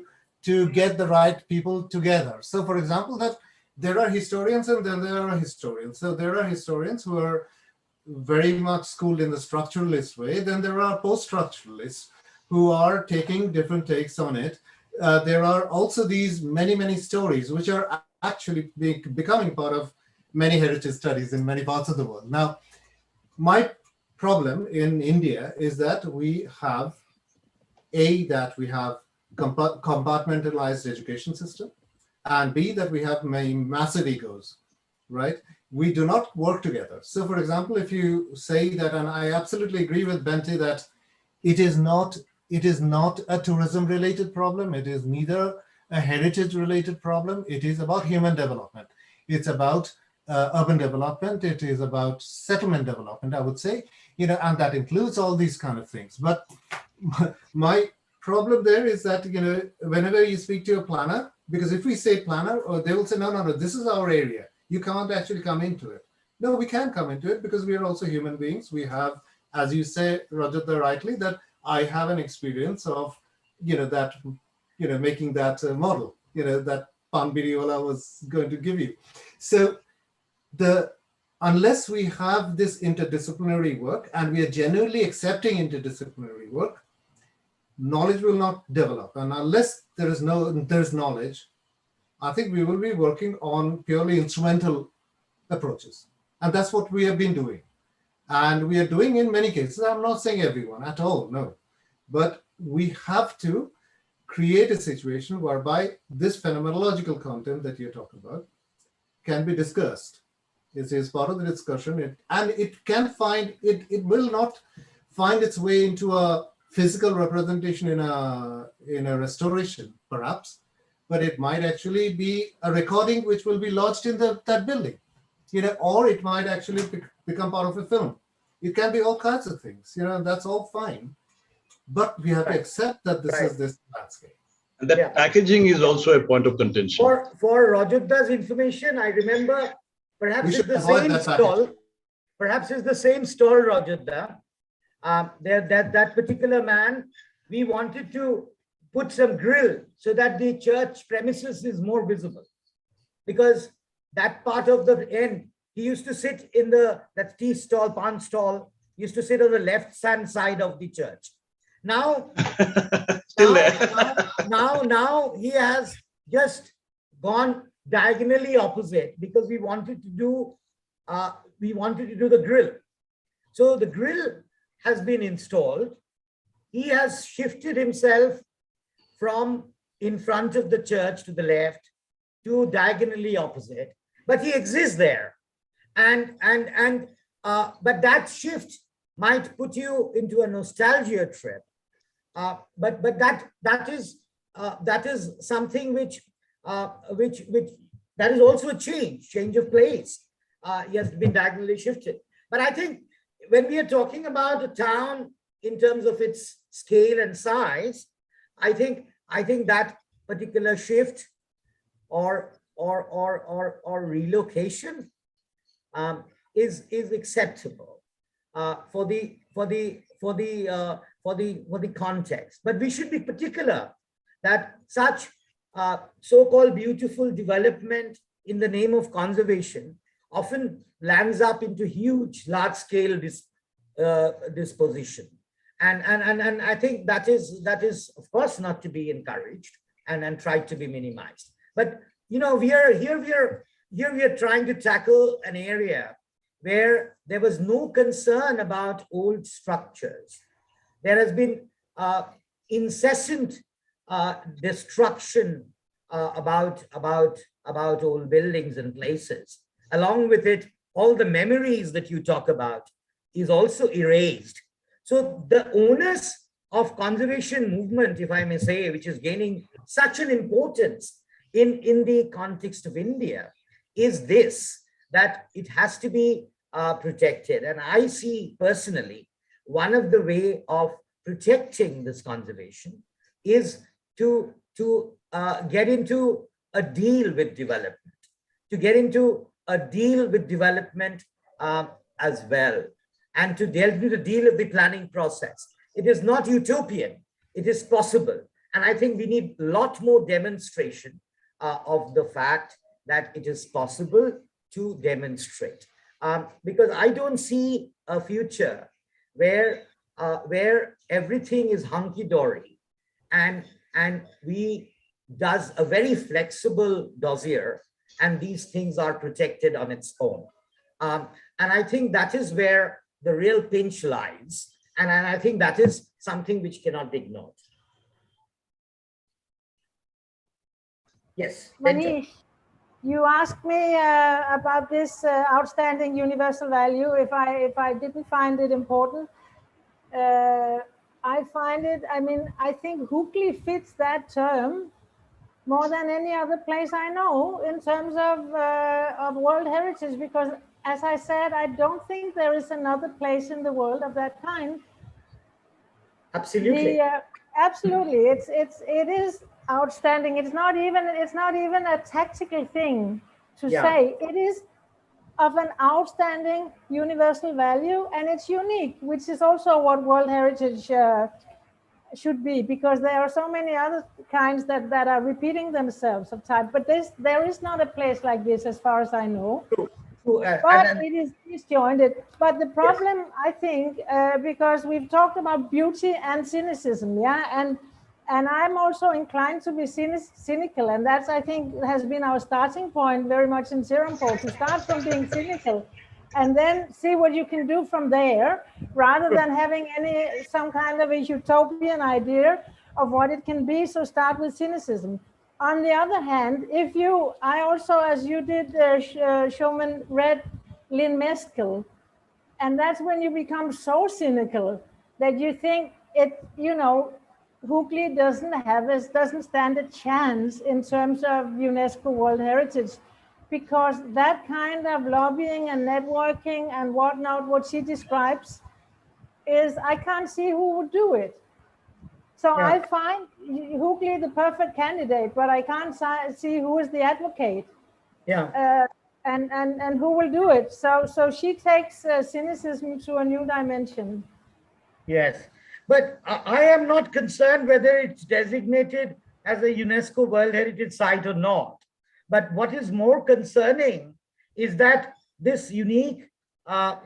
get the right people together. So, for example, that there are historians and then there are historians. So there are historians who are very much schooled in the structuralist way. Then there are post-structuralists who are taking different takes on it. There are also these many stories which are actually becoming part of many heritage studies in many parts of the world. Now, my problem in India is that we have compartmentalized education system, and B, that we have many massive egos, right? we do not work together. So for example, if you say that, and I absolutely agree with Bente that it is not a tourism related problem. It is neither a heritage related problem. It is about human development. It's about urban development. It is about settlement development, I would say, and that includes all these kind of things. But my problem there is that, whenever you speak to a planner, because if we say planner, or they will say, no, this is our area. You can't actually come into it. No, we can come into it because we are also human beings. We have, as you say, Rajat, rightly, that I have an experience of, making that model, that Pan Biriola was going to give you. So unless we have this interdisciplinary work and we are genuinely accepting interdisciplinary work, knowledge will not develop. And unless there's knowledge, I think we will be working on purely instrumental approaches. And that's what we have been doing. And we are doing in many cases. I'm not saying everyone at all, no. But we have to create a situation whereby this phenomenological content that you're talking about can be discussed. It is part of the discussion, and it can it will not find its way into a physical representation in a restoration, perhaps, but it might actually be a recording which will be lodged in that building, or it might actually become part of a film. It can be all kinds of things, that's all fine. But we have to accept that this is this landscape. And that packaging is also a point of contention. For Rajuta's information, I remember perhaps it's the same stall, Rajutta. That particular man, we wanted to put some grill so that the church premises is more visible, because that part of the end, he used to sit in that tea stall, pan stall, used to sit on the left hand side of the church. Now, now he has just gone diagonally opposite, because we wanted to do the grill. So the grill has been installed. He has shifted himself from in front of the church to the left to diagonally opposite, but he exists there. But that shift might put you into a nostalgia trip. But that is something which that is also a change of place. He has been diagonally shifted. But I think when we are talking about a town in terms of its scale and size, I think that particular shift or relocation is acceptable for the context. But we should be particular that such so-called beautiful development in the name of conservation often lands up into huge, large-scale disposition, and I think that is of course not to be encouraged and tried to be minimized. But we are trying to tackle an area where there was no concern about old structures. There has been incessant destruction about old buildings and places. Along with it, all the memories that you talk about is also erased. So the onus of conservation movement, if I may say, which is gaining such an importance in the context of India, is this, that it has to be protected. And I see personally, one of the way of protecting this conservation is to get into a deal with development, as well, and to delve into the deal of the planning process. It is not utopian, it is possible. And I think we need a lot more demonstration of the fact that it is possible to demonstrate. Because I don't see a future where everything is hunky-dory and we does a very flexible dossier and these things are protected on its own. And I think that is where the real pinch lies. And I think that is something which cannot be ignored. Yes. Manish, you asked me about this outstanding universal value. If I didn't find it important, I find it. I mean, I think Hooghly fits that term more than any other place I know in terms of World Heritage, because, as I said, I don't think there is another place in the world of that kind. Absolutely. Absolutely, it is outstanding. It's not even a tactical thing to say. It is of an outstanding universal value, and it's unique, which is also what World Heritage should be, because there are so many other kinds that are repeating themselves of type. But there is not a place like this, as far as I know. True. But it is disjointed. But the problem, I think, because we've talked about beauty and cynicism, and I'm also inclined to be cynical, and that's, I think, has been our starting point very much in Serampore, to start from being cynical and then see what you can do from there, rather than having some kind of a utopian idea of what it can be. So start with cynicism. On the other hand, I also, as you did, Soumen, read Lynn Meskel, and that's when you become so cynical that you think Hooghly doesn't stand a chance in terms of UNESCO World Heritage, because that kind of lobbying and networking and whatnot, what she describes, is, I can't see who would do it. So I find Hooghly the perfect candidate, but I can't see who is the advocate. And who will do it. So she takes cynicism to a new dimension. Yes, but I am not concerned whether it's designated as a UNESCO World Heritage Site or not. But what is more concerning is that this unique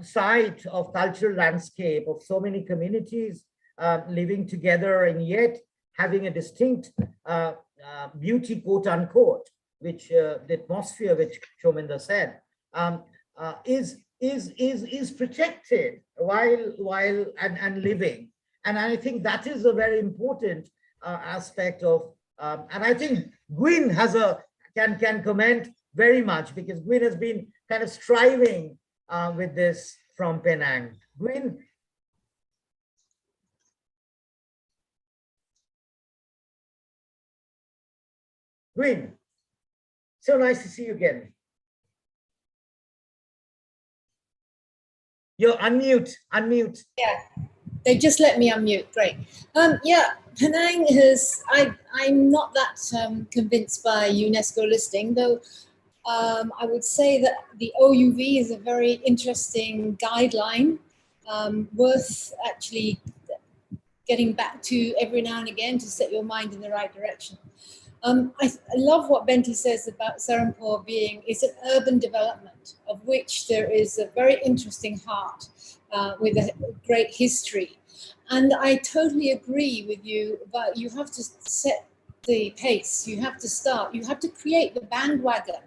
site of cultural landscape of so many communities living together and yet having a distinct beauty, quote unquote, which the atmosphere, which Soumen said, is protected while and living. And I think that is a very important aspect of, and I think Gwyn can comment very much, because Gwyn has been kind of striving with this from Penang. Gwyn. Gwyn, so nice to see you again. You're unmute. Yeah, they just let me unmute. Great. Yeah, Penang I'm not that convinced by UNESCO listing, though. I would say that the OUV is a very interesting guideline, worth actually getting back to every now and again to set your mind in the right direction. I love what Benti says about Serampore it's an urban development of which there is a very interesting heart with a great history. And I totally agree with you, but you have to set the pace. You have to create the bandwagon,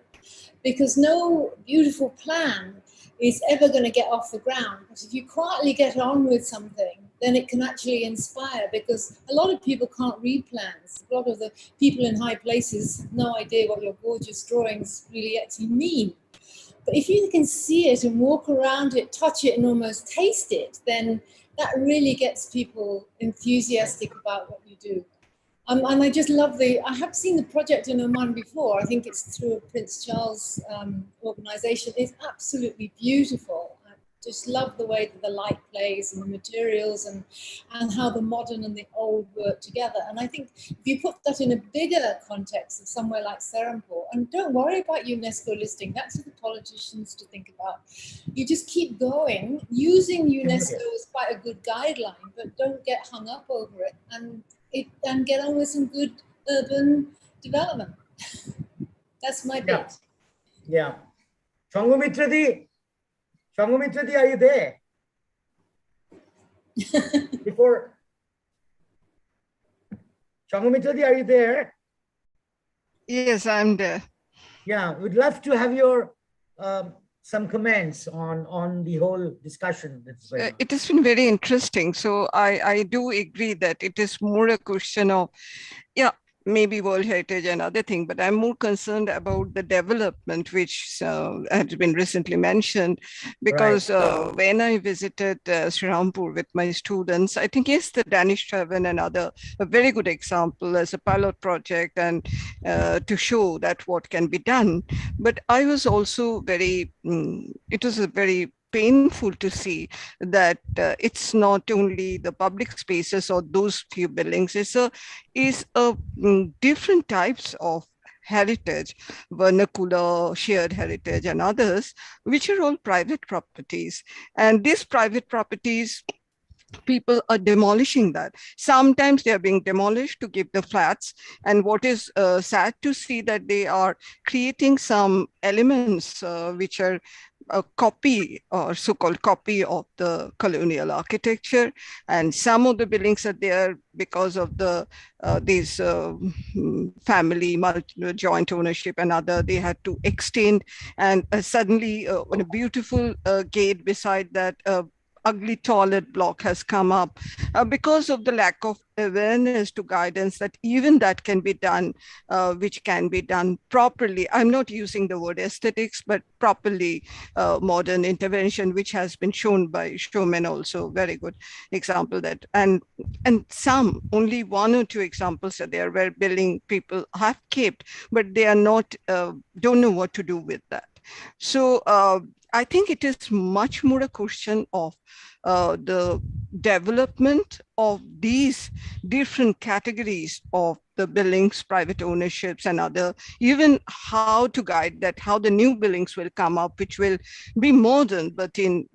because no beautiful plan is ever going to get off the ground. But if you quietly get on with something, then it can actually inspire, because a lot of people can't read plans. A lot of the people in high places have no idea what your gorgeous drawings really actually mean. But if you can see it and walk around it, touch it and almost taste it, then that really gets people enthusiastic about what you do. And I just love I have seen the project in Oman before. I think it's through a Prince Charles organization. It's absolutely beautiful. I just love the way that the light plays and the materials and how the modern and the old work together. And I think if you put that in a bigger context of somewhere like Serampore, and don't worry about UNESCO listing, that's for the politicians to think about. You just keep going. Using UNESCO is quite a good guideline, but don't get hung up over it. And get on with some good urban development. That's my bit. Yeah. Changumitradi, are you there? Changumitradi, are you there? Yes, I'm there. Yeah, we'd love to have your some comments on the whole discussion. It has been very interesting. So I do agree that it is more a question of, maybe World Heritage and other thing, but I'm more concerned about the development, which has been recently mentioned, because when I visited Srirampur with my students, I think, yes, the Danish Travel and other, a very good example as a pilot project and to show that what can be done. But I was also it was a very painful to see that it's not only the public spaces or those few buildings, different types of heritage, vernacular, shared heritage, and others, which are all private properties. And these private properties, people are demolishing that. Sometimes they are being demolished to give the flats. And what is sad to see that they are creating some elements which are a copy or so-called copy of the colonial architecture, and some of the buildings are there because of the these family joint ownership and other. They had to extend, and suddenly on a beautiful gate beside that, ugly toilet block has come up because of the lack of awareness to guidance that even that can be done, which can be done properly. I'm not using the word aesthetics, but properly modern intervention, which has been shown by Soumen also, very good example that, and some, only one or two examples are there where building people have kept, but they are not, don't know what to do with that. So I think it is much more a question of the development of these different categories of the buildings, private ownerships and other, even how to guide that, how the new buildings will come up, which will be modern, but in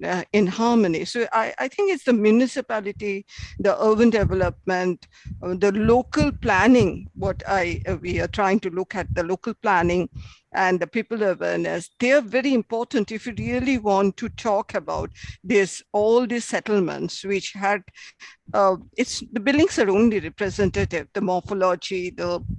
harmony. So I think it's the municipality, the urban development, the local planning, we are trying to look at the local planning and the people awareness. They are very important if you really want to talk about all these settlements which had the buildings are only representative, the morphology,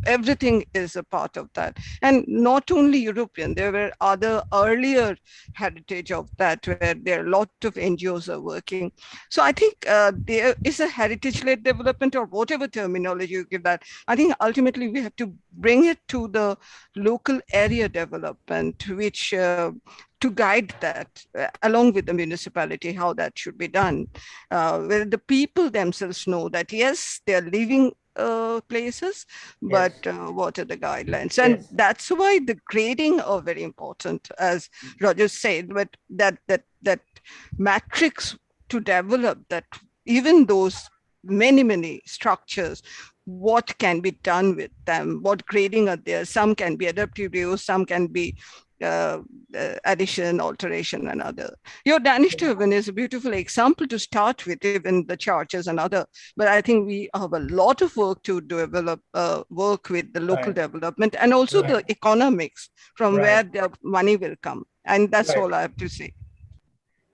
everything is a part of that. And not only European, there were other earlier heritage of that where there are a lot of NGOs are working. So I think there is a heritage-led development, or whatever terminology you give that. I think ultimately we have to bring it to the local area development, which to guide that along with the municipality, how that should be done, where the people themselves know that, yes, they're living places, but what are the guidelines? And that's why the grading are very important, as Roger said, but that matrix to develop that, even those many structures, what can be done with them, what grading are there. Some can be adaptive use, some can be addition, alteration, and other. Your Danish turban is a beautiful example to start with, even the charges and other. But I think we have a lot of work to develop, work with the local development and also the economics from where the money will come. And that's all I have to say.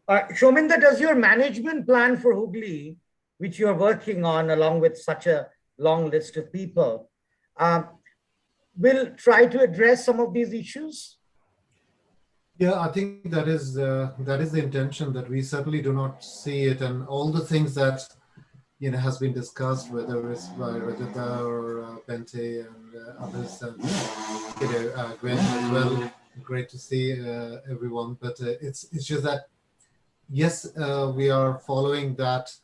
Soumen, does your management plan for Hooghly, which you're working on along with such a long list of people, will try to address some of these issues? Yeah, I think that is the intention, that we certainly do not see it, and all the things that has been discussed, whether it's by Rajata or Bente and others, and Gwen as well. Great to see everyone, but it's just that yes, we are following that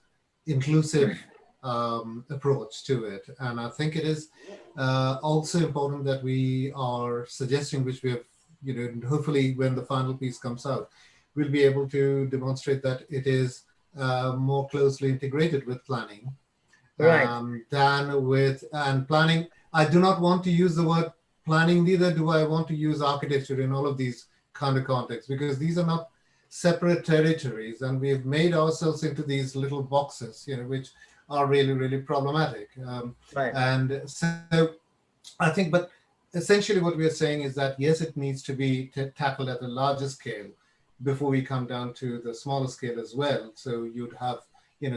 inclusive approach to it, and I think it is also important that we are suggesting, which we have. Hopefully when the final piece comes out, we'll be able to demonstrate that it is more closely integrated with planning than with planning. I do not want to use the word planning, neither do I want to use architecture in all of these kind of contexts, because these are not separate territories, and we've made ourselves into these little boxes, which are really, really problematic. And so I think, but essentially what we are saying is that, yes, it needs to be tackled at a larger scale before we come down to the smaller scale as well. So you'd have,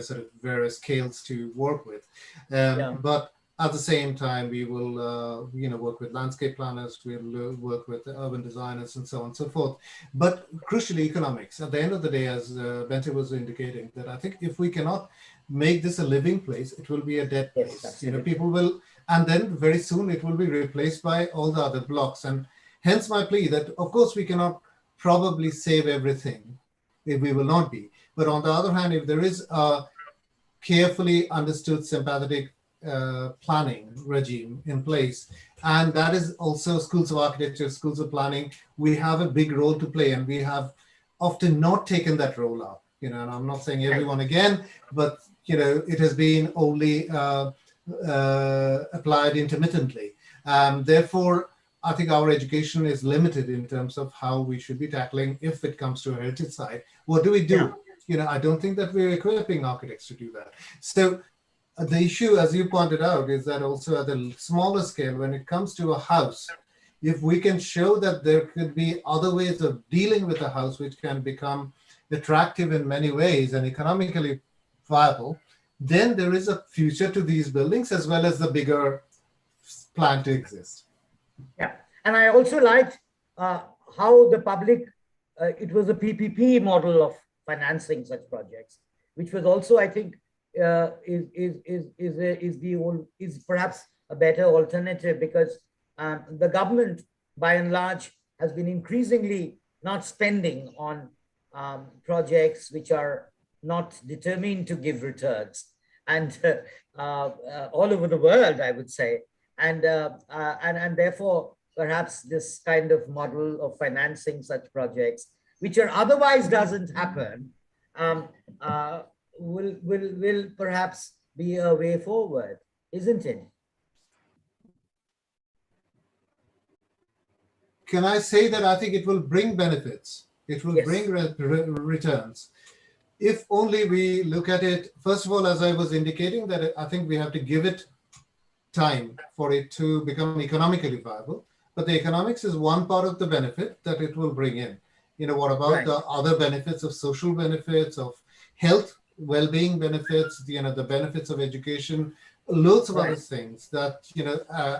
sort of various scales to work with. But at the same time, we will, work with landscape planners, we'll work with urban designers and so on and so forth. But crucially, economics. At the end of the day, as Bente was indicating, that I think if we cannot make this a living place, it will be a dead place. People will And then very soon it will be replaced by all the other blocks. And hence my plea that, of course, we cannot probably save everything. We will not be. But on the other hand, if there is a carefully understood sympathetic planning regime in place, and that is also schools of architecture, schools of planning, we have a big role to play, and we have often not taken that role up. And I'm not saying everyone again, but it has been only applied intermittently. Therefore, I think our education is limited in terms of how we should be tackling if it comes to a heritage side. What do we do? I don't think that we're equipping architects to do that. So the issue, as you pointed out, is that also at a smaller scale, when it comes to a house, if we can show that there could be other ways of dealing with a house which can become attractive in many ways and economically viable, then there is a future to these buildings as well as the bigger plan to exist. Yeah, and I also liked how the public, it was a PPP model of financing such projects, which was also, I think, is perhaps a better alternative, because the government, by and large, has been increasingly not spending on projects which are not determined to give returns, and all over the world, I would say, and therefore perhaps this kind of model of financing such projects, which are otherwise doesn't happen, will perhaps be a way forward, isn't it? Can I say that I think it will bring benefits? It will Yes. bring returns. If only we look at it, first of all, as I was indicating, that I think we have to give it time for it to become economically viable. But the economics is one part of the benefit that it will bring in. What about the other benefits of social benefits, of health, well-being benefits, the benefits of education, loads of other things that,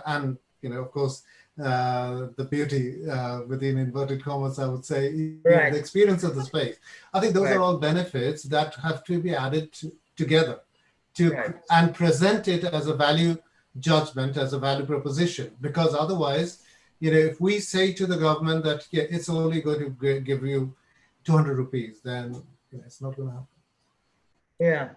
and, of course, the beauty within inverted commas, I would say, the experience of the space. I think those are all benefits that have to be added together and present it as a value judgment, as a value proposition, because otherwise, if we say to the government that it's only going to give you 200 rupees, then it's not going to happen.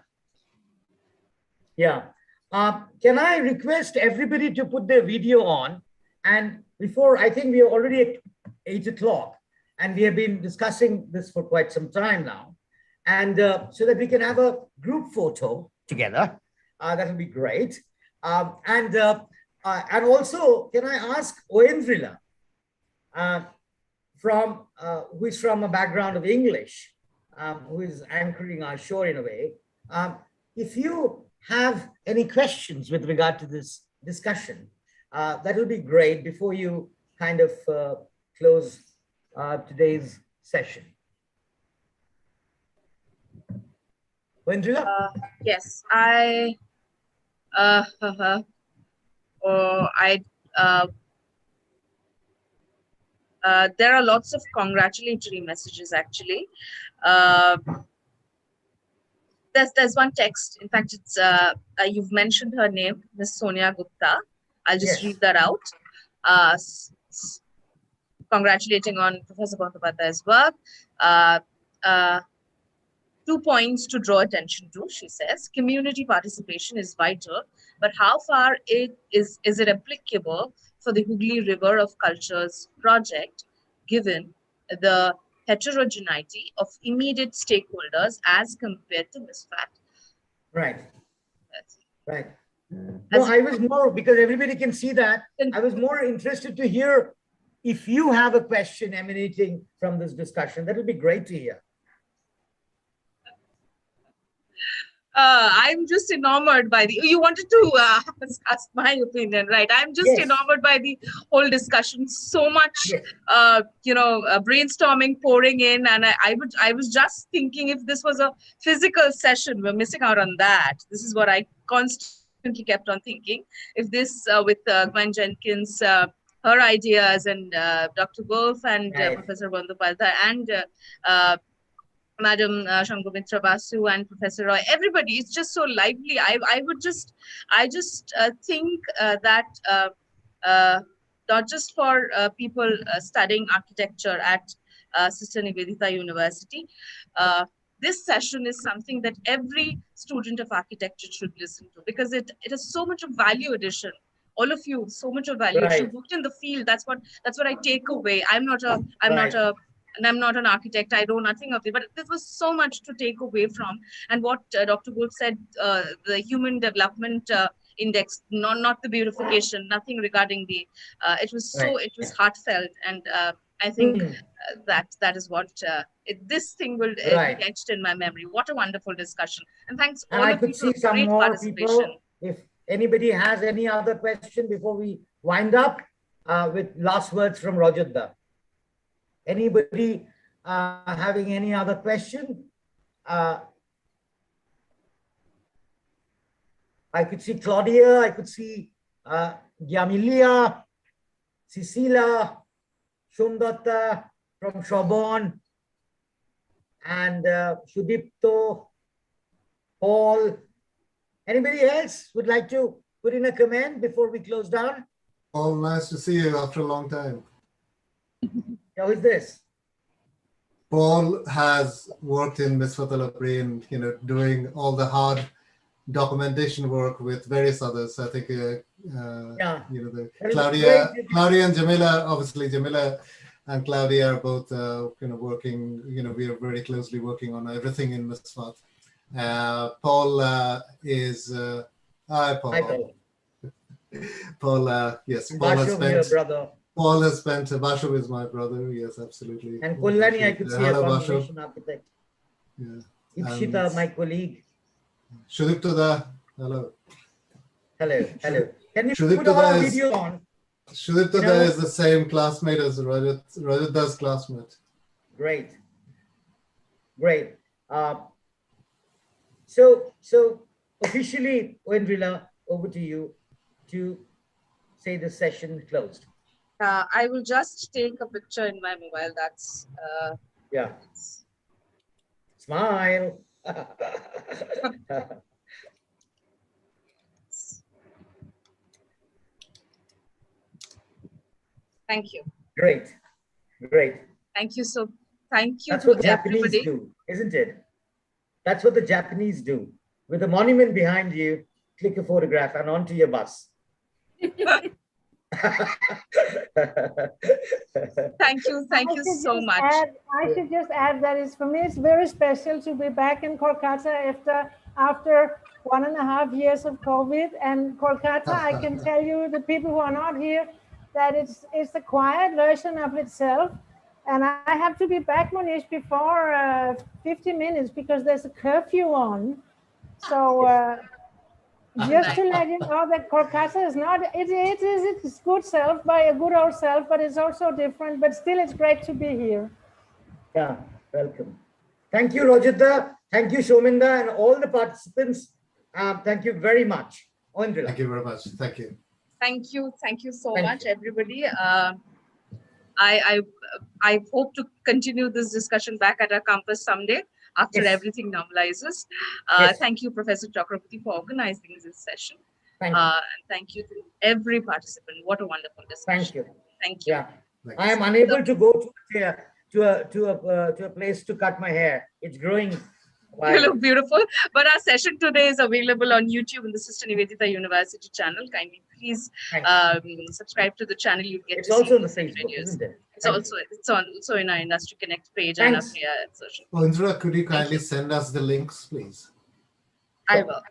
Can I request everybody to put their video on? And before, I think we are already at 8 o'clock, and we have been discussing this for quite some time now. And so that we can have a group photo together, that will be great. And also, can I ask Oendrila, who is from a background of English, who is anchoring our show in a way, if you have any questions with regard to this discussion, that will be great before you kind of close today's session. Oendrila? Yes, there are lots of congratulatory messages, actually. There's one text. In fact, it's you've mentioned her name, Miss Sonia Gupta. I'll just read that out. Congratulating on Professor Bandopadhyay's work. 2 points to draw attention to, she says. Community participation is vital, but how far is it applicable for the Hooghly River of Cultures project, given the heterogeneity of immediate stakeholders as compared to MISFAT? Right. No, I was more, because everybody can see that, I was more interested to hear if you have a question emanating from this discussion. That would be great to hear. I'm just enamored by you wanted to ask my opinion, right? I'm just enamored by the whole discussion. So much, brainstorming pouring in, and I was just thinking, if this was a physical session, we're missing out on that. This is what I constantly kept on thinking. If this with Gwen Jenkins, her ideas, and Dr. Wolf and Professor Bandopadhyay and Madam Shangumitra Basu and Professor Roy, everybody, it's just so lively. I just think that not just for people studying architecture at Sister Nivedita University, this session is something that every student of architecture should listen to, because it has so much of value addition. All of you, so much of value. If you worked in the field, that's what I take away. I'm not an architect. I know nothing of it, but there was so much to take away from. And what Dr. Gould said, the human development index, not the beautification, nothing regarding the. It was heartfelt, and I think that is what this thing will be etched in my memory. What a wonderful discussion, and thanks all I of you could for see some great more participation. people. If anybody has any other question before we wind up, with last words from Rajendra. Anybody having any other question? I could see Claudia, I could see Yamilia, Cecilia, Shumdatta from Shobon, and Shudipto, Paul. Anybody else would like to put in a comment before we close down? Paul, nice to see you after a long time. How is this? Paul has worked in Miss Fatala Brain, doing all the hard documentation work with various others. I think, Claudia and Jamila, obviously Jamila and Claudia are both, working, we are very closely working on everything in Miss Fat. Paul is, hi Paul. Hi Paul. Paul, yes, Paul has spent, your brother. Paul has spent, Basho is my brother, yes, absolutely. And Kullani, I could see a combination architect. Yeah. Ikshita, my colleague. Shudiptada, hello. Hello. Can you Shudiptada put our video on? Shudiptada is the same classmate as Rajat's classmate. Great. So officially, Oendrila, over to you to say the session closed. I will just take a picture in my mobile. That's yeah. Smile. Thank you. Great. Thank you. Thank you. That's what the Japanese do, isn't it? That's what the Japanese do. With a monument behind you, click a photograph and onto your bus. Thank you so much. I should just add that for me, it's very special to be back in Kolkata after 1.5 years of COVID. And Kolkata, I can tell you, the people who are not here, that it's a quiet version of itself. And I have to be back, Monish, before 50 minutes because there's a curfew on. So just to let you know that Kolkata is not, it is its good self, by a good old self, but it's also different, but still it's great to be here. Yeah, welcome. Thank you, Rajita. Thank you, Soumen, and all the participants. Thank you very much. Oendrila. Thank you very much. Thank you. Thank you so much, everybody. I hope to continue this discussion back at our campus someday after everything normalizes. Thank you, Professor Chakraborty, for organizing this session. Thank you. And thank you to every participant. What a wonderful discussion. Thank you. Yeah. I am unable to go to a place to cut my hair. It's growing. You look beautiful. But our session today is available on YouTube in the Sister Nivedita University channel. Kindly please subscribe to the channel. You get it's to also see on the Facebook, videos. Isn't it? It's also in our Industry Connect page and our social. Indra, could you kindly send us the links, please? I will.